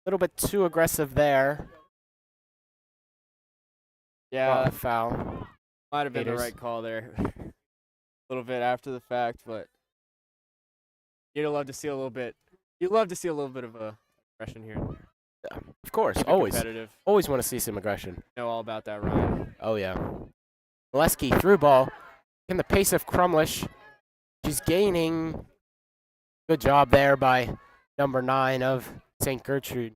little bit too aggressive there. Yeah, foul. might have been Gators. the right call there. A little bit after the fact, but you'd love to see a little bit. You'd love to see a little bit of aggression here. Yeah, of course, Keep it always. competitive. Always want to see some aggression. Know all about that, Ryan. Oh, yeah. Molesky through ball. In the pace of Crumlish. She's gaining. Good job there by number 9 of St. Gertrude.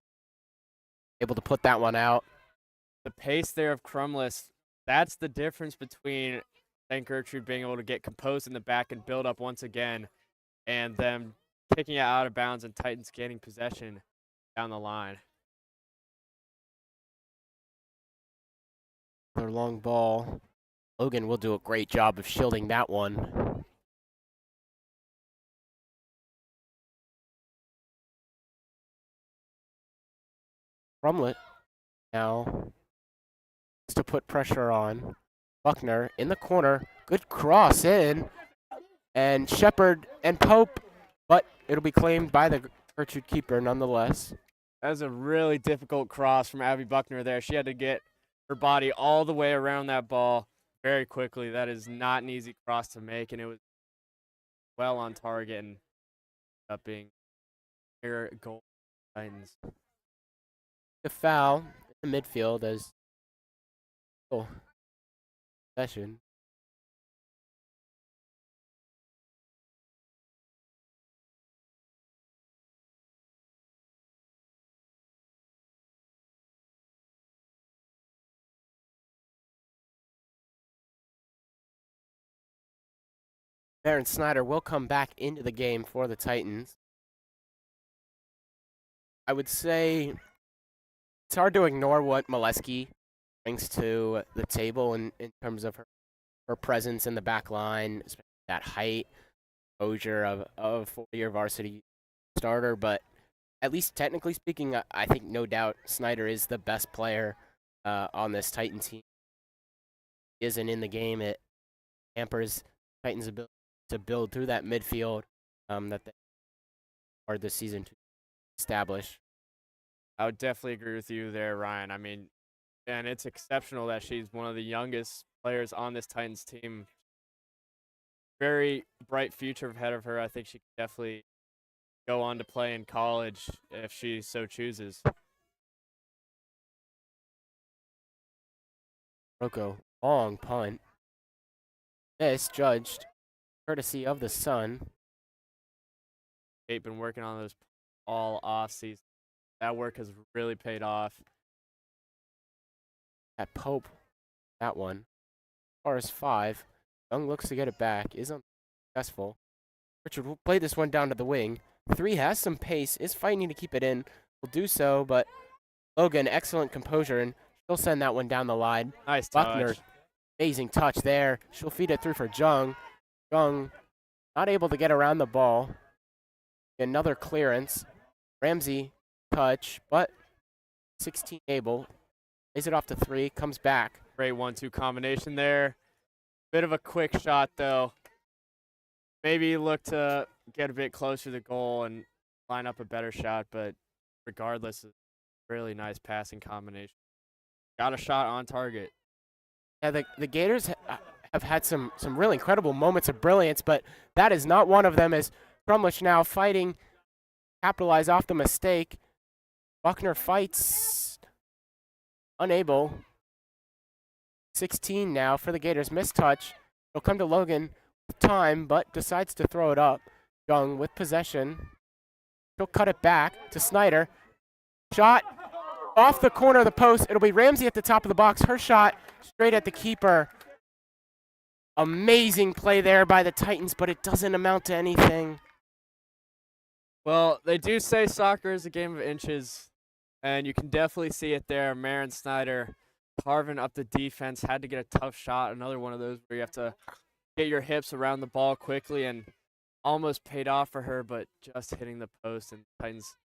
Able to put that one out. The pace there of Crumless, that's the difference between St. Gertrude being able to get composed in the back and build up once again, and them kicking it out of bounds and Titans gaining possession down the line. Their long ball. Logan will do a great job of shielding that one. Crumlet now to put pressure on. Buckner in the corner. Good cross in. And Shepherd and Pope, but it'll be claimed by the Gertrude keeper nonetheless. That was a really difficult cross from Abby Buckner there. She had to get her body all the way around that ball very quickly. That is not an easy cross to make, and it was well on target and up being near goal. Titans. The foul in the midfield as possession. Baron Snyder will come back into the game for the Titans. I would say It's hard to ignore what Molesky brings to the table in terms of her presence in the back line, especially that height, exposure of a 4-year varsity starter. But at least technically speaking, I think no doubt Snyder is the best player on this Titan team. He isn't in the game. It hampers Titans' ability to build through that midfield that they started this season to establish. I would definitely agree with you there, Ryan. I mean, and it's exceptional that she's one of the youngest players on this Titans team. Very bright future ahead of her. I think she could definitely go on to play in college if she so chooses. Rocco, long punt. Misjudged, courtesy of the Sun. They've been working on those all off season. That work has really paid off. At Pope, that one. As far as 5, Young looks to get it back, is unsuccessful. Gertrude will play this one down to the wing. 3 has some pace, is fighting to keep it in. Will do so, but Logan, excellent composure, and she'll send that one down the line. Nice Buckner, touch. amazing touch there. She'll feed it through for Jung. Jung, not able to get around the ball. Another clearance. Ramsey, touch, but 16 able. Lays it off to 3, comes back. Great 1-2 combination there. Bit of a quick shot, though. Maybe look to get a bit closer to the goal and line up a better shot, but regardless, it's a really nice passing combination. Got a shot on target. Yeah, the Gators have had some really incredible moments of brilliance, but that is not one of them, as Crumlish now fighting, capitalize off the mistake. Buckner fights, unable. 16 now for the Gators, mistouch. It'll come to Logan with time, but decides to throw it up. Young with possession. She'll cut it back to Snyder. Shot off the corner of the post. It'll be Ramsey at the top of the box. Her shot straight at the keeper. Amazing play there by the Titans, but it doesn't amount to anything. Well, they do say soccer is a game of inches, and you can definitely see it there. Maren Snyder carving up the defense, had to get a tough shot. Another one of those where you have to get your hips around the ball quickly, and almost paid off for her, but just hitting the post, and Titans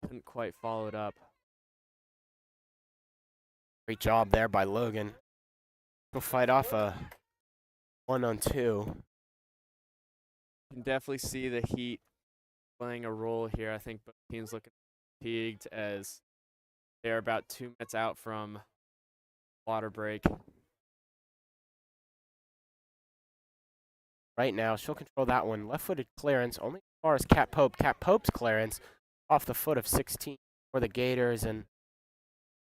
couldn't quite follow it up. Great job there by Logan. We'll fight off a 1-on-2. You can definitely see the heat playing a role here. I think both teams looking fatigued as they're about 2 minutes out from water break. Right now, she'll control that one. Left-footed clearance, only as far as Cat Pope. Cat Pope's clearance off the foot of 16 for the Gators. And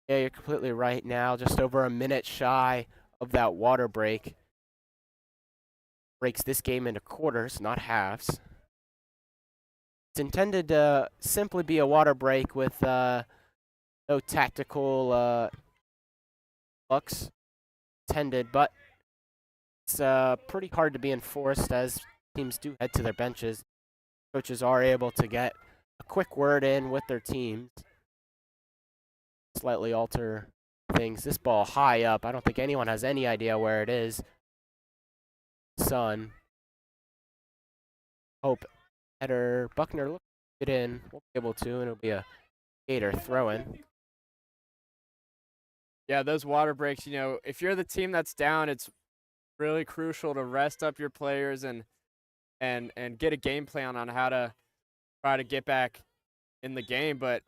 yeah, you're completely right now. Just over a minute shy of that water break. Breaks this game into quarters, not halves. It's intended to simply be a water break with no tactical looks intended, but it's pretty hard to be enforced as teams do head to their benches. Coaches are able to get a quick word in with their teams. Slightly alter things. This ball high up. I don't think anyone has any idea where it is. Sun. Hope. Header. Buckner look it in. Won't be able to, and it'll be a Gator throw-in. Yeah, those water breaks, if you're the team that's down, it's really crucial to rest up your players and get a game plan on how to try to get back in the game. But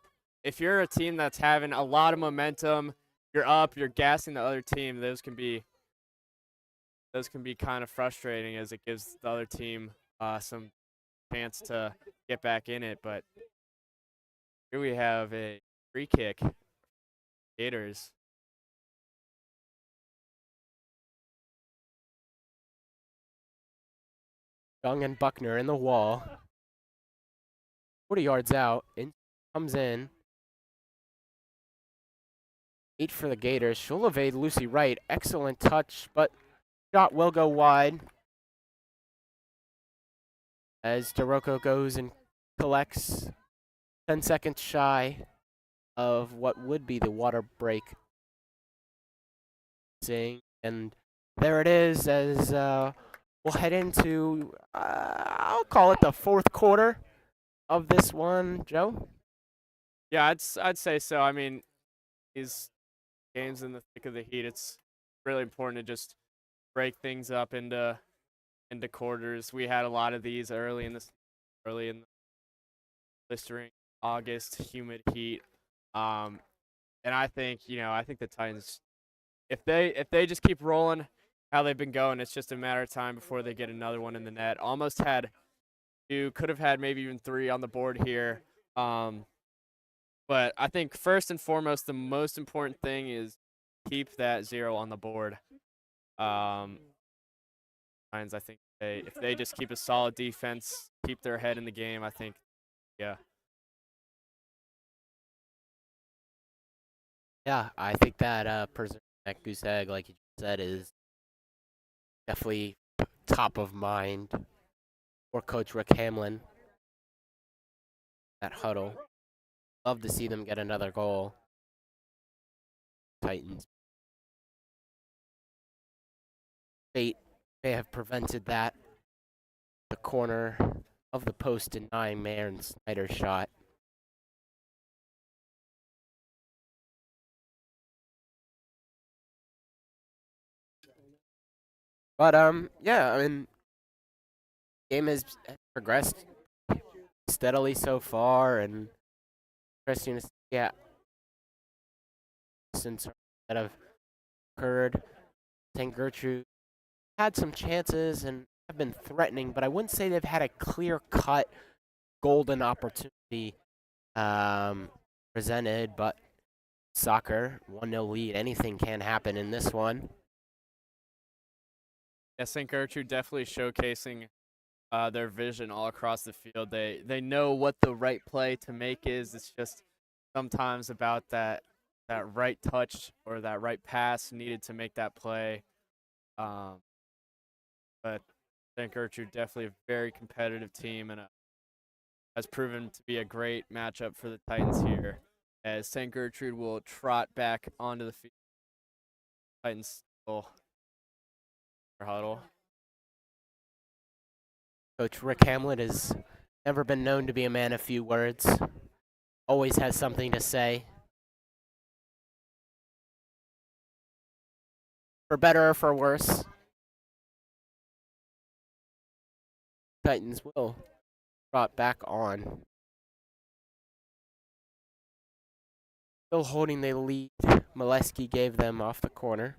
if you're a team that's having a lot of momentum, you're up, you're gassing the other team, those can be kind of frustrating, as it gives the other team some chance to get back in it. But here we have a free kick. Gators. Young and Buckner in the wall. 40 yards out. In comes in. 8 for the Gators. She'll evade Lucy Wright. Excellent touch, but shot will go wide. As DeRocco goes and collects 10 seconds shy of what would be the water break. And there it is as we'll head into, I'll call it the fourth quarter of this one, Joe. Yeah, I'd say so. I mean, these games in the thick of the heat, it's really important to just break things up into quarters. We had a lot of these early in the blistering August humid heat. And I think the Titans, if they just keep rolling how they've been going, it's just a matter of time before they get another one in the net. Almost had two, could have had maybe even three on the board here. But I think first and foremost, the most important thing is keep that 0 on the board. Titans, I think if they just keep a solid defense, keep their head in the game, I think, yeah. Yeah, I think that preserving that goose egg, like you said, is definitely top of mind for Coach Rick Hamlin. That huddle. Love to see them get another goal. Titans. Fate may have prevented that. The corner of the post denying Marin Snyder's shot. But yeah, I mean, game has progressed steadily so far, and interesting to see, yeah, since that have occurred. St. Gertrude had some chances and have been threatening, but I wouldn't say they've had a clear-cut golden opportunity presented. But soccer, 1-0 lead, anything can happen in this one. Yeah, St. Gertrude definitely showcasing their vision all across the field. They know what the right play to make is. It's just sometimes about that right touch or that right pass needed to make that play. But St. Gertrude definitely a very competitive team and has proven to be a great matchup for the Titans here. As St. Gertrude will trot back onto the field. Titans still huddle. Coach Rick Hamlin has never been known to be a man of few words. Always has something to say. For better or for worse. Titans will trot back on. Still holding the lead. Molesky gave them off the corner.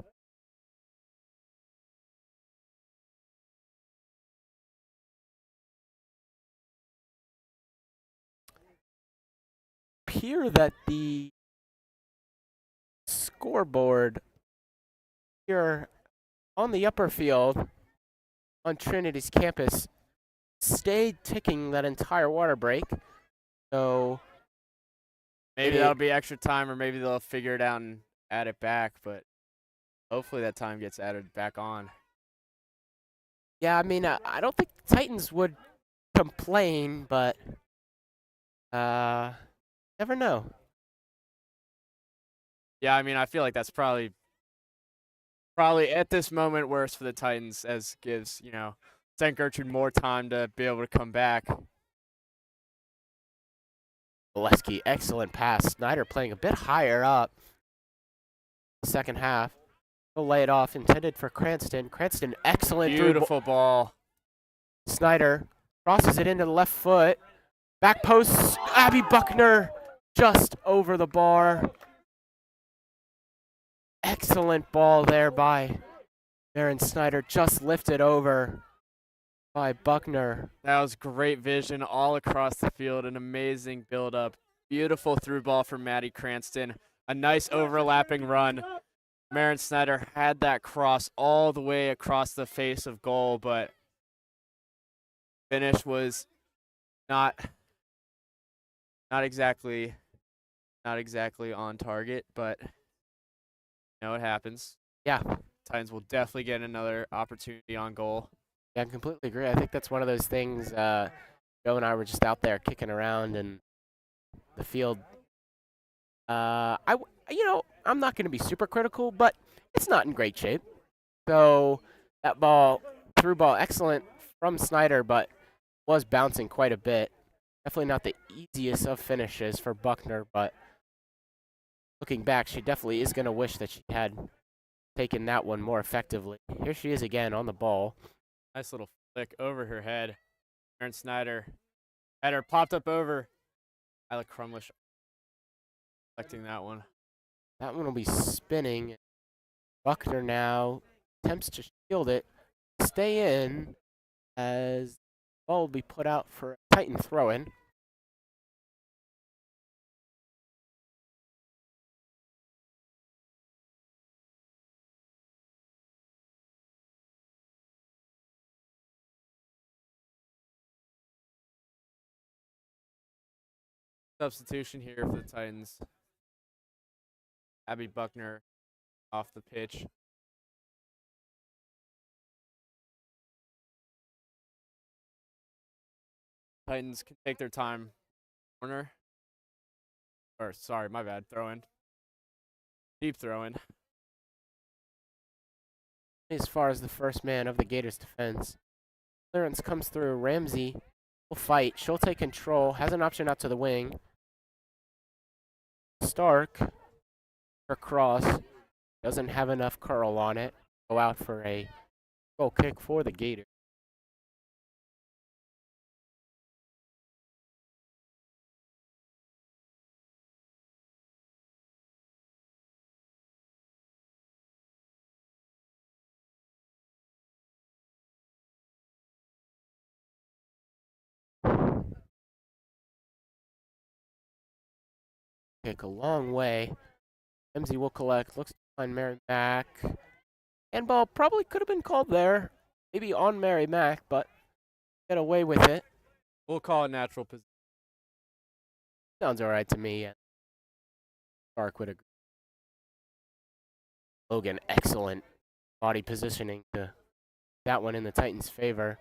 Appear that the scoreboard here on the upper field on Trinity's campus stayed ticking that entire water break. So maybe that'll be extra time, or maybe they'll figure it out and add it back, but hopefully that time gets added back on. Yeah, I mean, I don't think the Titans would complain, but never know. Yeah, I mean, I feel like that's probably at this moment worse for the Titans, as gives, St. Gertrude more time to be able to come back. Molesky, excellent pass. Snyder playing a bit higher up. Second half. He'll lay it off, intended for Cranston. Cranston, excellent. Beautiful ball. Snyder crosses it into the left foot. Back post, Abby Buckner just over the bar. Excellent ball there by Marin Snyder, just lifted over by Buckner. That was great vision all across the field, an amazing build-up. Beautiful through ball from Maddie Cranston. A nice overlapping run. Marin Snyder had that cross all the way across the face of goal, but finish was not exactly on target, but it happens. Yeah. Titans will definitely get another opportunity on goal. Yeah, I completely agree. I think that's one of those things. Joe and I were just out there kicking around, and the field I'm not going to be super critical, but it's not in great shape. So that ball, through ball, excellent from Snyder, but was bouncing quite a bit. Definitely not the easiest of finishes for Buckner, but looking back, she definitely is going to wish that she had taken that one more effectively. Here she is again on the ball. Nice little flick over her head. Aaron Snyder had her popped up over. Isla Crumlish collecting that one. That one will be spinning. Buckner now attempts to shield it, stay in, as the ball will be put out for a Titan throw-in. Substitution here for the Titans. Abby Buckner off the pitch. Titans can take their time. Corner. Or, sorry, my bad. Throw in. Deep throw in. As far as the first man of the Gators defense, clearance comes through. Ramsey will fight. She'll take control. Has an option out to the wing. Stark, her cross, doesn't have enough curl on it. Go out for a goal kick for the Gators. Kick a long way. Ramsey will collect. Looks to find Mary Mack. Handball probably could have been called there. Maybe on Mary Mack, but get away with it. We'll call it natural position. Sounds all right to me. Stark would agree. Logan, excellent body positioning to that one in the Titans' favor.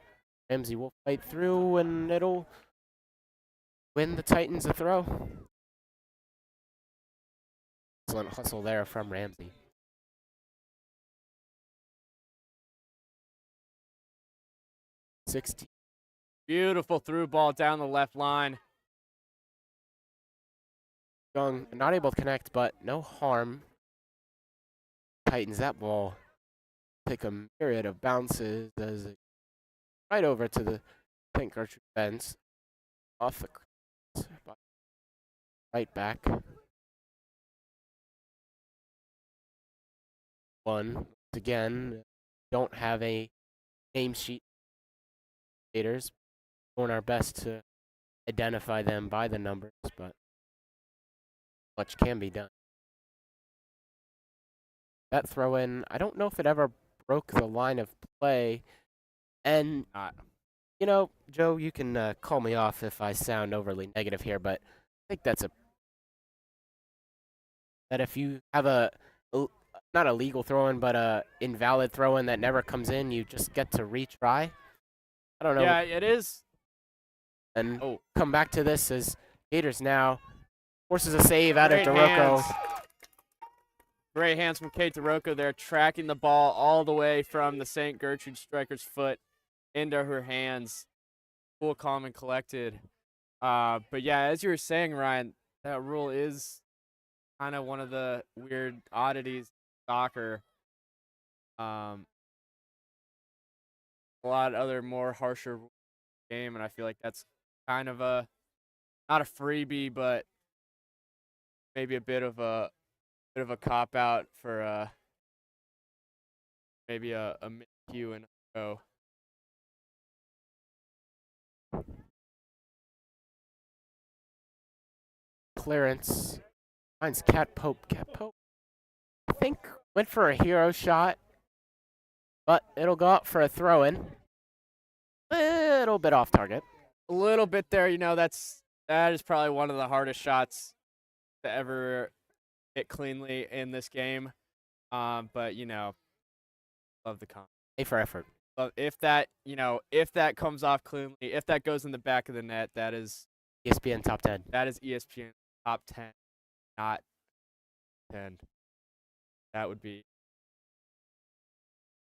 Ramsey will fight through, and it'll win the Titans a throw. Excellent hustle there from Ramsey. 16. Beautiful through ball down the left line. Young, not able to connect, but no harm. Titans, that ball take a myriad of bounces as it right over to the Gertrude fence. Off the cross, right back. Once again, don't have a name sheet. Gators, doing our best to identify them by the numbers, but much can be done. That throw in, I don't know if it ever broke the line of play. And, you know, Joe, you can call me off if I sound overly negative here, but I think that if you have not a legal throw in, but a invalid throw in that never comes in, you just get to retry. I don't know. Yeah, it is. And come back to this as Gators now forces a save out of DeRocco. Great hands from Kate DeRocco there, tracking the ball all the way from the St. Gertrude striker's foot into her hands. Cool, calm, and collected. But yeah, as you were saying, Ryan, that rule is kind of one of the weird oddities of soccer. A lot of other more harsher game, and I feel like that's kind of not a freebie, but maybe a bit of a cop out for maybe a miscue and a go. Clearance finds Cat Pope. Cat Pope, I think, went for a hero shot, but it'll go out for a throw in. Little bit off target. A little bit there, you know, that is probably one of the hardest shots to ever hit cleanly in this game. But you know, love the comment. A for effort. If that comes off cleanly, if that goes in the back of the net, that is ESPN top 10. That is ESPN top 10, not and that would be,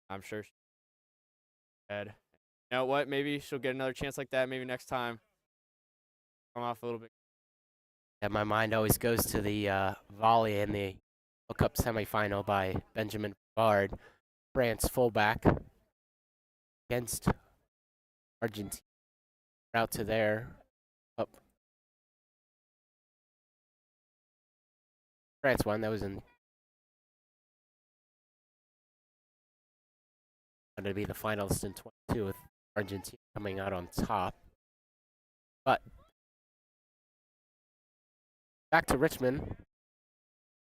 I'm sure she's dead. You know what? Maybe she'll get another chance like that. Maybe next time. Come off a little bit. And my mind always goes to the volley in the World Cup semifinal by Benjamin Pavard, France fullback, against Argentina. Out to there. Up. France won. That was in. Going to be the finalist in 22 with Argentina coming out on top. But back to Richmond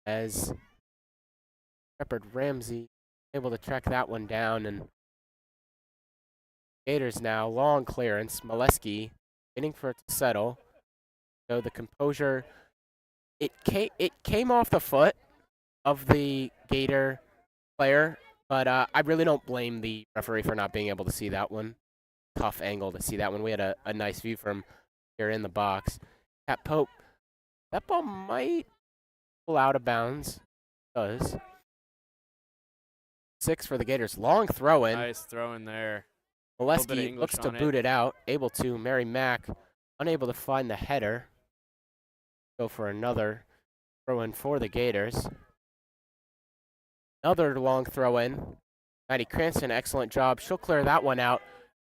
as Shepard Ramsey able to track that one down, and Gators now long clearance. Molesky waiting for it to settle. So the composure, it came off the foot of the Gator player, but I really don't blame the referee for not being able to see that one. Tough angle to see that one. We had a nice view from here in the box. At Pope, that ball might pull out of bounds. It does. 6 for the Gators. Long throw in. Nice throw in there. Molesky looks to boot it out. Able to. Mary Mack unable to find the header. Go for another throw in for the Gators. Another long throw in. Maddie Cranston, excellent job. She'll clear that one out.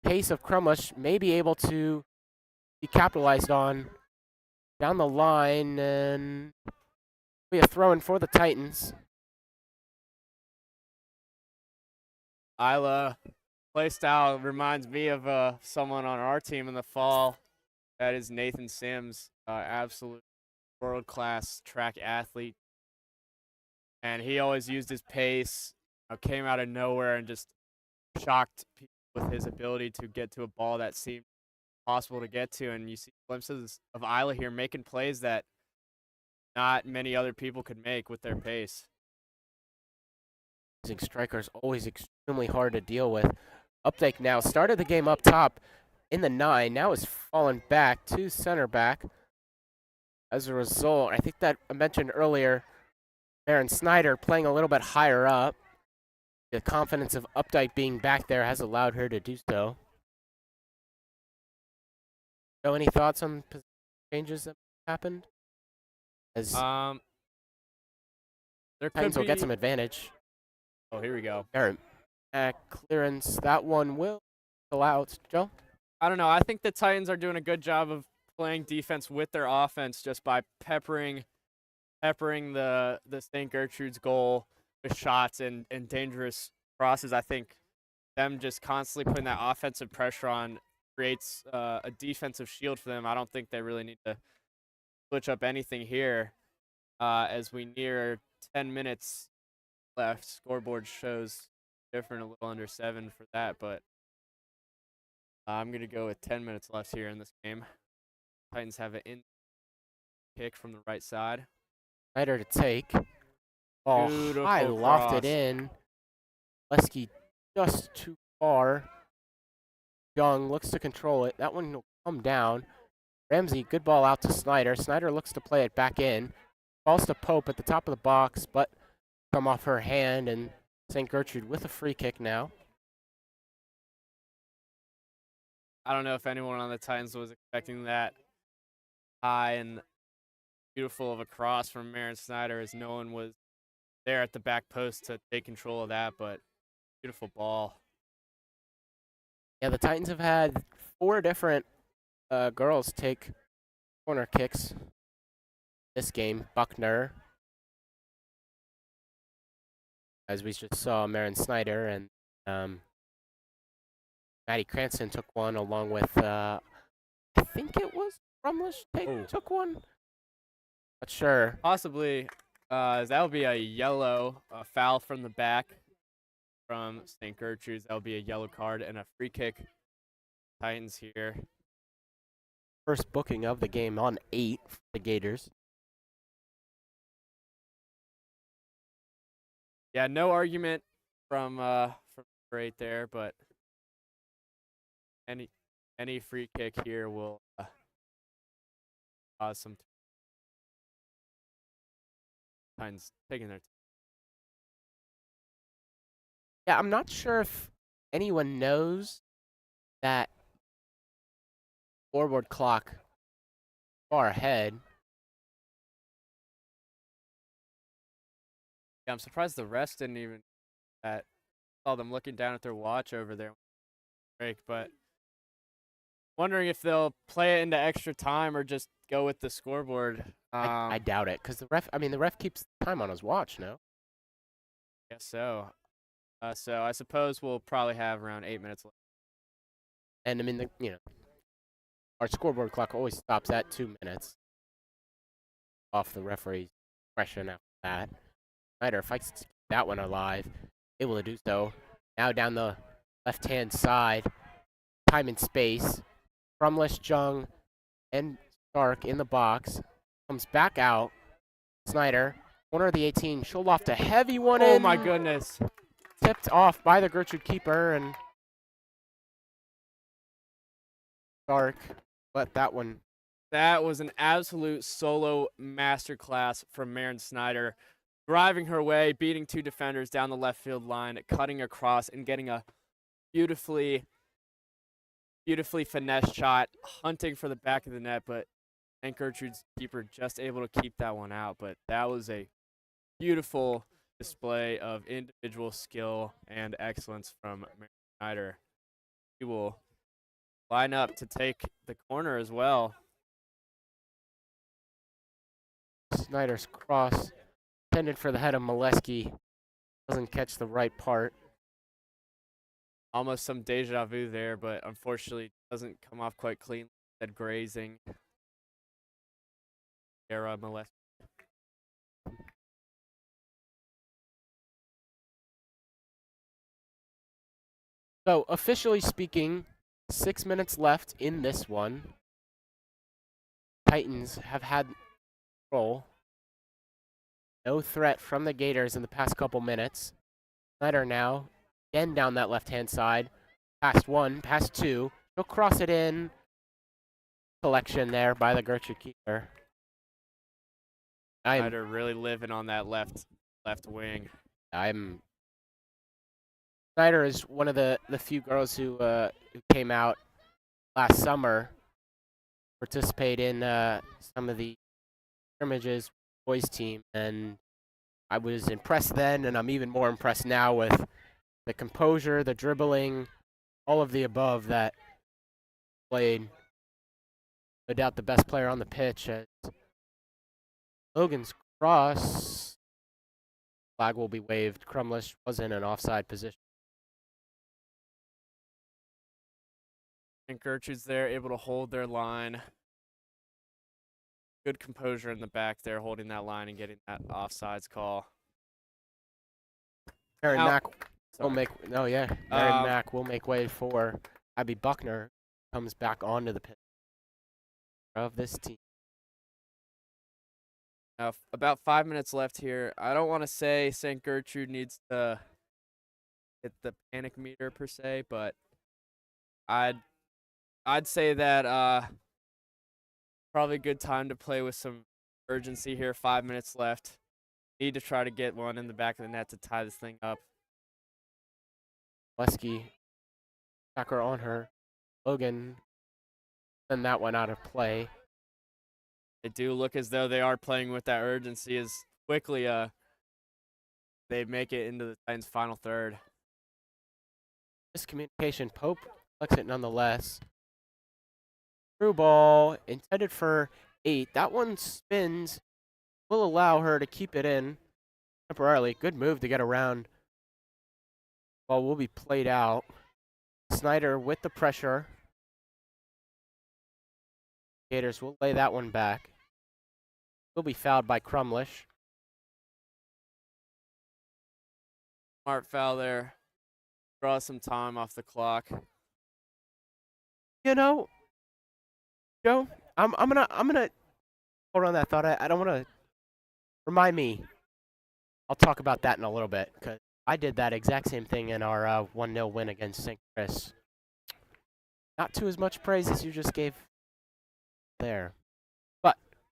Pace of Crumlish may be able to be capitalized on down the line, and be a throw in for the Titans. Isla playstyle reminds me of someone on our team in the fall. That is Nathan Sims, absolute world-class track athlete. And he always used his pace, came out of nowhere and just shocked people with his ability to get to a ball that seemed possible to get to. And you see glimpses of Isla here making plays that not many other people could make with their pace. Strikers always extremely hard to deal with. Updike now started the game up top in the 9. Now is fallen back to center back. As a result, I think that I mentioned earlier, Aaron Snyder playing a little bit higher up. The confidence of Updike being back there has allowed her to do so. So, any thoughts on changes that happened? As there Titans could will be... get some advantage. Oh, here we go. Aaron, clearance. That one will go out. Joe? I don't know. I think the Titans are doing a good job of playing defense with their offense just by peppering the St. Gertrude's goal with shots and dangerous crosses. I think them just constantly putting that offensive pressure on creates a defensive shield for them. I don't think they really need to switch up anything here as we near 10 minutes left. Scoreboard shows different, a little under 7 for that, but I'm going to go with 10 minutes left here in this game. Titans have an in kick from the right side. Snyder to take. Ball Beautiful high, lofted cross. in. Lesky just too far. Young looks to control it. That one will come down. Ramsey, good ball out to Snyder. Snyder looks to play it back in. Balls to Pope at the top of the box, but come off her hand, and St. Gertrude with a free kick now. I don't know if anyone on the Titans was expecting that high and beautiful of a cross from Maren Snyder, as no one was there at the back post to take control of that, but beautiful ball. Yeah, the Titans have had 4 different girls take corner kicks this game. Buckner, as we just saw, Maren Snyder, and Maddie Cranston took one along with, I think it was Rumlish took one. Not sure. Possibly, that would be a yellow, foul from the back from St. Gertrude's. That would be a yellow card and a free kick. Titans here. First booking of the game on 8 for the Gators. Yeah, no argument from right there, but any free kick here will cause some Titans taking their. Yeah, I'm not sure if anyone knows that scoreboard clock far ahead. Yeah, I'm surprised the rest didn't even that. Saw them looking down at their watch over there break, but wondering if they'll play it into extra time or just go with the scoreboard. I doubt it, because the ref keeps time on his watch, no? Guess so. So I suppose we'll probably have around 8 minutes left. And I mean, our scoreboard clock always stops at 2 minutes. Off the referee's discretion after that. Snyder fights to keep that one alive, able to do so. Now down the left-hand side, time and space. Crumlish, Jung, and Stark in the box. Comes back out. Snyder, corner of the 18, she'll loft a heavy one in. Oh my goodness. Tipped off by the Gertrude keeper, and Stark let that one. That was an absolute solo masterclass from Maren Snyder, driving her way, beating 2 defenders down the left field line, cutting across, and getting a beautifully finessed shot, hunting for the back of the net, and Gertrude's keeper just able to keep that one out. But that was a beautiful display of individual skill and excellence from Maren Snyder. She will line up to take the corner as well. Snyder's cross intended for the head of Molesky. Doesn't catch the right part. Almost some deja vu there, but unfortunately doesn't come off quite clean. That grazing. Era Molesky. So, officially speaking, 6 minutes left in this one. Titans have had control. No threat from the Gators in the past couple minutes. Snyder now, again down that left-hand side. Past 1, past 2. She'll cross it in. Collection there by the Gertrude keeper. Snyder really living on that left wing. Snyder is one of the few girls who came out last summer, participate in some of the scrimmages boys team, and I was impressed then, and I'm even more impressed now with the composure, the dribbling, all of the above that played. No doubt the best player on the pitch. As Logan's cross, flag will be waved. Crumlish was in an offside position. And Gertrude's there, able to hold their line. Good composure in the back there, holding that line and getting that offsides call. Marin Now- Mack will Mack will make way for Abby Buckner. Comes back onto the pitch of this team. Now, about 5 minutes left here. I don't want to say St. Gertrude needs to hit the panic meter per se, but I'd say that probably a good time to play with some urgency here. 5 minutes left. Need to try to get one in the back of the net to tie this thing up. Lesky, backer on her. Logan, send that one out of play. They do look as though they are playing with that urgency as quickly they make it into the Titans' final third. Miscommunication. Pope collects it nonetheless. Through ball intended for 8. That one spins. Will allow her to keep it in temporarily. Good move to get around. Ball will be played out. Snyder with the pressure. Gators will lay that one back. Will be fouled by Crumlish. Smart foul there. Draw some time off the clock. You know, Joe, I'm gonna hold on that thought. I don't want to remind me. I'll talk about that in a little bit because I did that exact same thing in our 1-0 win against St. Chris. Not to as much praise as you just gave there, but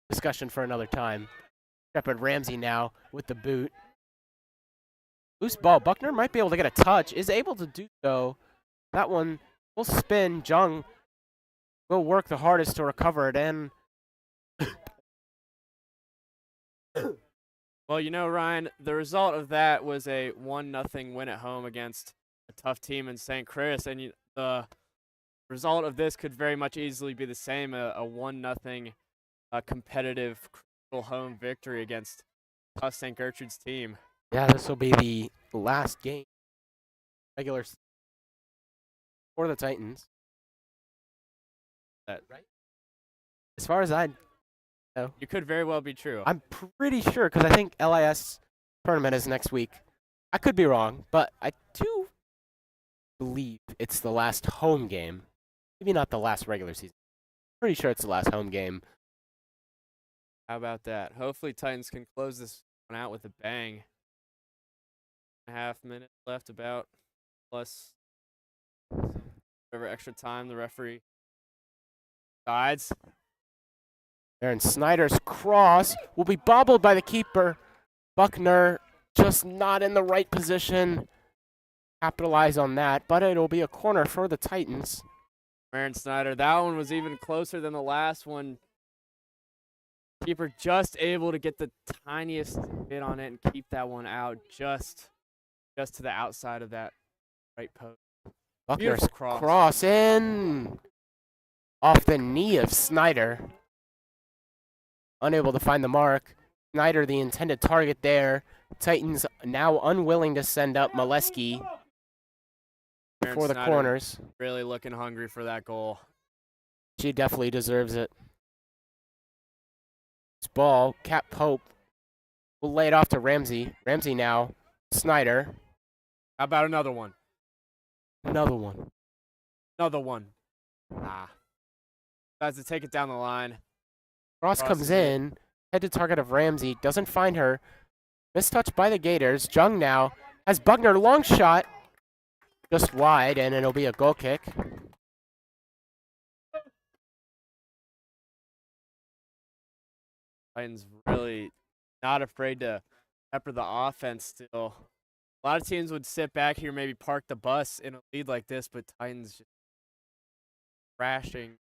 discussion for another time. Shepard Ramsey now with the boot. Loose ball. Buckner might be able to get a touch. Is able to do so. That one will spin. Jung will work the hardest to recover it in. Well, Ryan, the result of that was a 1-0 win at home against a tough team in St. Chris, and the result of this could very much easily be the same, a 1-0 competitive crucial home victory against tough St. Gertrude's team. Yeah, this will be the last game regular for the Titans. That right? As far as I know, You could very well be true. I'm pretty sure because I think LIS tournament is next week. I could be wrong, but I do believe it's the last home game. Maybe not the last regular season. Pretty sure it's the last home game. How about that? Hopefully Titans can close this one out with a bang. 1.5 minutes left about, plus whatever extra time the referee decides. Aaron Snyder's cross will be bobbled by the keeper. Buckner just not in the right position. Capitalize on that, but it'll be a corner for the Titans. Aaron Snyder, that one was even closer than the last one. Keeper just able to get the tiniest bit on it and keep that one out just to the outside of that right post. Buckner's Beautiful cross in off the knee of Snyder. Unable to find the mark. Snyder, the intended target there. Titans now unwilling to send up Molesky for the Snyder corners. Really looking hungry for that goal. She definitely deserves it. This ball, Cat Pope will lay it off to Ramsey. Ramsey now. Snyder. How about another one? Another one. Another one. Tries to take it down the line. Cross comes in. Head to target of Ramsey. Doesn't find her. Mistouch by the Gators. Jung now has Buckner. Long shot. Just wide, and it'll be a goal kick. Titans really not afraid to pepper the offense still. A lot of teams would sit back here, maybe park the bus in a lead like this, but Titans just crashing.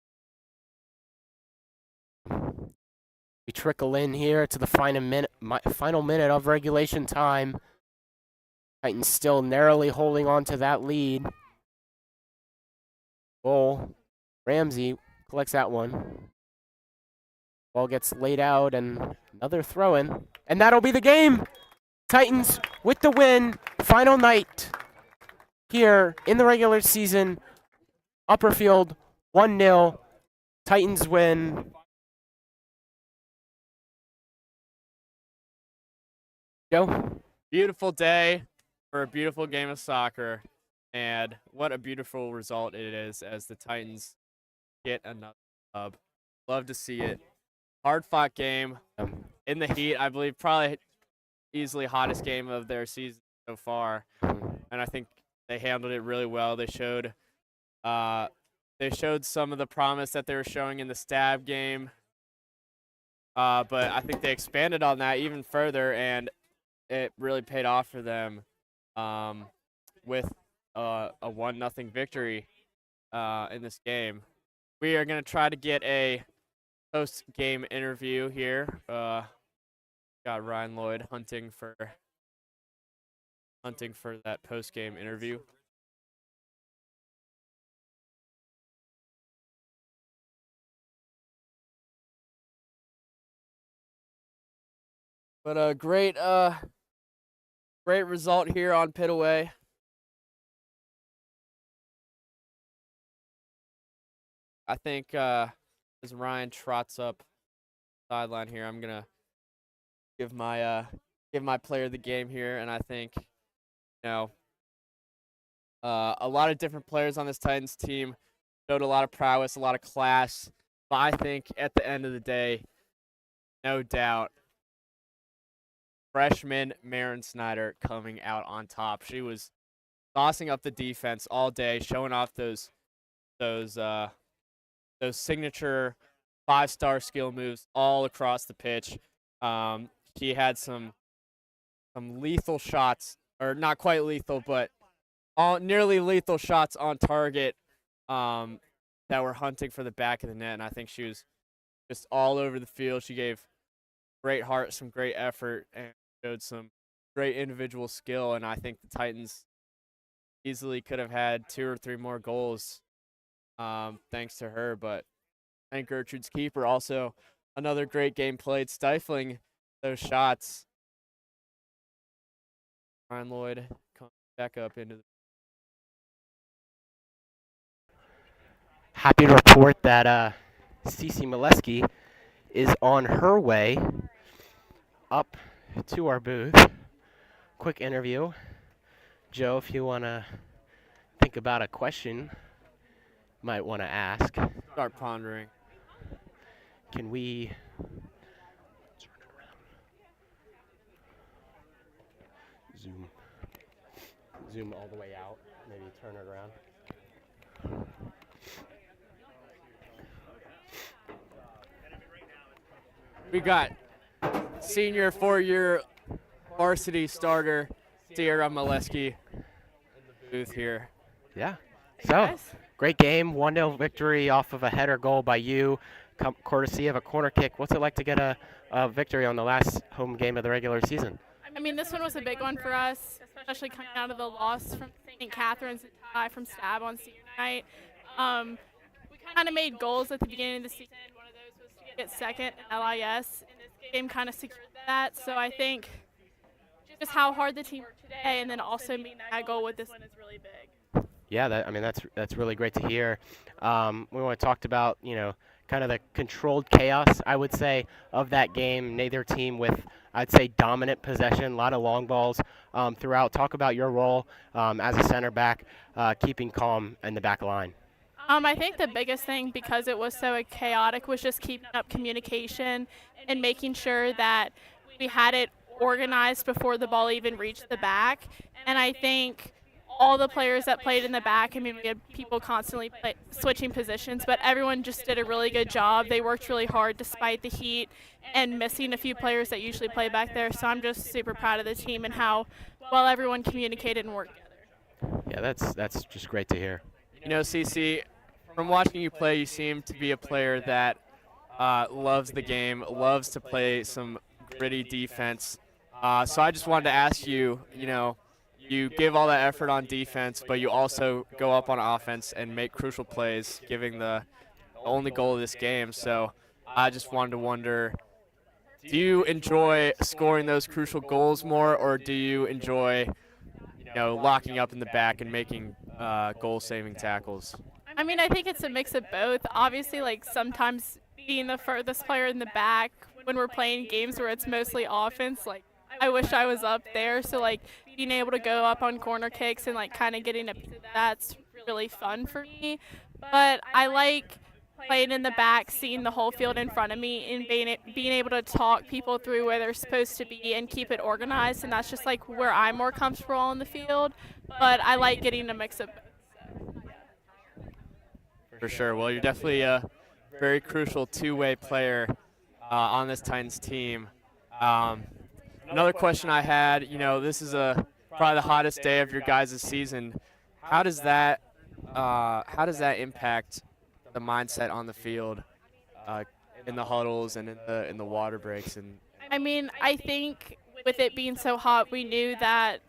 We trickle in here to the final minute of regulation time. Titans still narrowly holding on to that lead. Goal. Ramsey collects that one. Ball gets laid out and another throw in. And that'll be the game. Titans with the win. Final night here in the regular season. Upperfield 1-0. Titans win. Joe? Beautiful day for a beautiful game of soccer. And what a beautiful result it is as the Titans get another dub. Love to see it. Hard-fought game in the heat. I believe probably easily hottest game of their season so far. And I think they handled it really well. They showed some of the promise that they were showing in the Stab game. But I think they expanded on that even further, and it really paid off for them with a 1-0 victory in this game. We are going to try to get a post-game interview here. Got Ryan Lloyd hunting for that post-game interview. But a great result here on Pitaway. I think as Ryan trots up sideline here, I'm gonna give my player of the game here, and I think a lot of different players on this Titans team showed a lot of prowess, a lot of class. But I think at the end of the day, no doubt, freshman Maren Snyder coming out on top. She was tossing up the defense all day, showing off those signature 5-star skill moves all across the pitch. she had some lethal shots, or not quite lethal, but all nearly lethal shots on target that were hunting for the back of the net. And I think she was just all over the field. She gave great heart, some great effort, and showed some great individual skill. And I think the Titans easily could have had 2 or 3 more goals thanks to her. But I think Gertrude's keeper also another great game played, stifling those shots. Ryan Lloyd comes back up into the Happy to report that Cece Molesky is on her way up to our booth. Quick interview. Joe, if you want to think about a question, might want to ask. start pondering. Can we zoom all the way out, maybe turn it around? We got senior 4-year varsity starter Sierra Molesky in the booth here. Yeah. So, great game, 1-0 victory off of a header goal by you, courtesy of a corner kick. What's it like to get a victory on the last home game of the regular season? I mean, this one was a big one for us, especially coming out of the loss from St. Catherine's and tie from Stab on senior night. We kind of made goals at the beginning of the season. One of those was to get second in LIS, and this game kind of secured that. So I think just how hard the team worked today, and then also meeting that goal with this one is really big. Yeah, that's really great to hear. We want to talk about, kind of the controlled chaos, I would say, of that game. Neither team with, I'd say, dominant possession, a lot of long balls throughout. Talk about your role as a center back, keeping calm in the back line. I think the biggest thing, because it was so chaotic, was just keeping up communication and making sure that we had it organized before the ball even reached the back. And I think all the players that played in the back, I mean, we had people constantly switching positions, but everyone just did a really good job. They worked really hard despite the heat and missing a few players that usually play back there. So I'm just super proud of the team and how well everyone communicated and worked together. Yeah, that's just great to hear. Cece, from watching you play, you seem to be a player that loves the game, loves to play some gritty defense. So I just wanted to ask you, you give all that effort on defense, but you also go up on offense and make crucial plays, giving the only goal of this game. So I just wanted to wonder, do you enjoy scoring those crucial goals more, or do you enjoy, locking up in the back and making goal-saving tackles? I mean, I think it's a mix of both. Obviously, sometimes being the furthest player in the back when we're playing games where it's mostly offense, I wish I was up there. So, being able to go up on corner kicks and, kind of getting a piece of that's really fun for me. But I like playing in the back, seeing the whole field in front of me, and being able to talk people through where they're supposed to be and keep it organized. And that's just, where I'm more comfortable on the field. But I like getting a mix of both. For sure. Well, you're definitely a very crucial two-way player on this Titans team. Another question I had, this is probably the hottest day of your guys' season. How does that impact the mindset on the field, in the huddles and in the water breaks? And I mean, I think with it being so hot, we knew that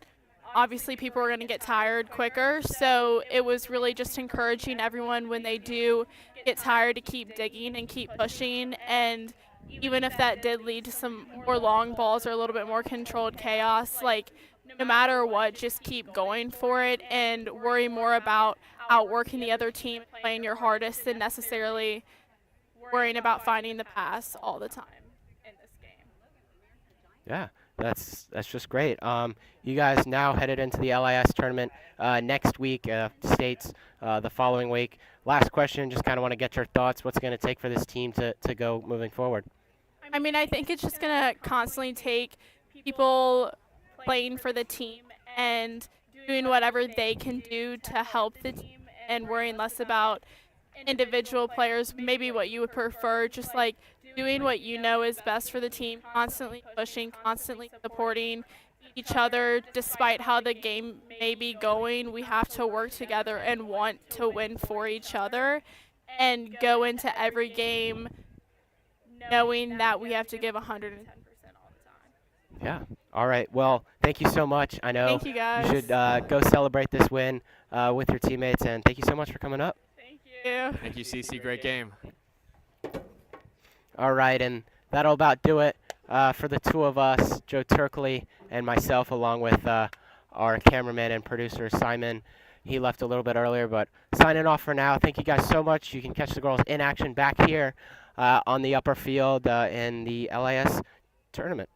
obviously people were going to get tired quicker. So it was really just encouraging everyone when they do get tired to keep digging and keep pushing. And even if that did lead to some more long balls or a little bit more controlled chaos, no matter what, just keep going for it and worry more about outworking the other team, playing your hardest, than necessarily worrying about finding the pass all the time in this game. Yeah, that's just great. You guys now headed into the LIS tournament next week, states the following week. Last question, just kind of want to get your thoughts. What's it going to take for this team to go moving forward? I mean, I think it's just going to constantly take people playing for the team and doing whatever they can do to help the team and worrying less about individual players, maybe what you would prefer, just doing what you know is best for the team, constantly pushing, constantly supporting each other despite how the game may be going. We have to work together and want to win for each other and go into every game knowing that we have to give 110% all the time. Yeah. All right. Well, thank you so much. I know Thank you, guys. should go celebrate this win with your teammates, and thank you so much for coming up. Thank you. Thank you, Cece. Great game. All right, and that'll about do it for the two of us, Joe Turkley and myself, along with our cameraman and producer, Simon. He left a little bit earlier, but signing off for now. Thank you guys so much. You can catch the girls in action back here on the upper field in the LIS tournament.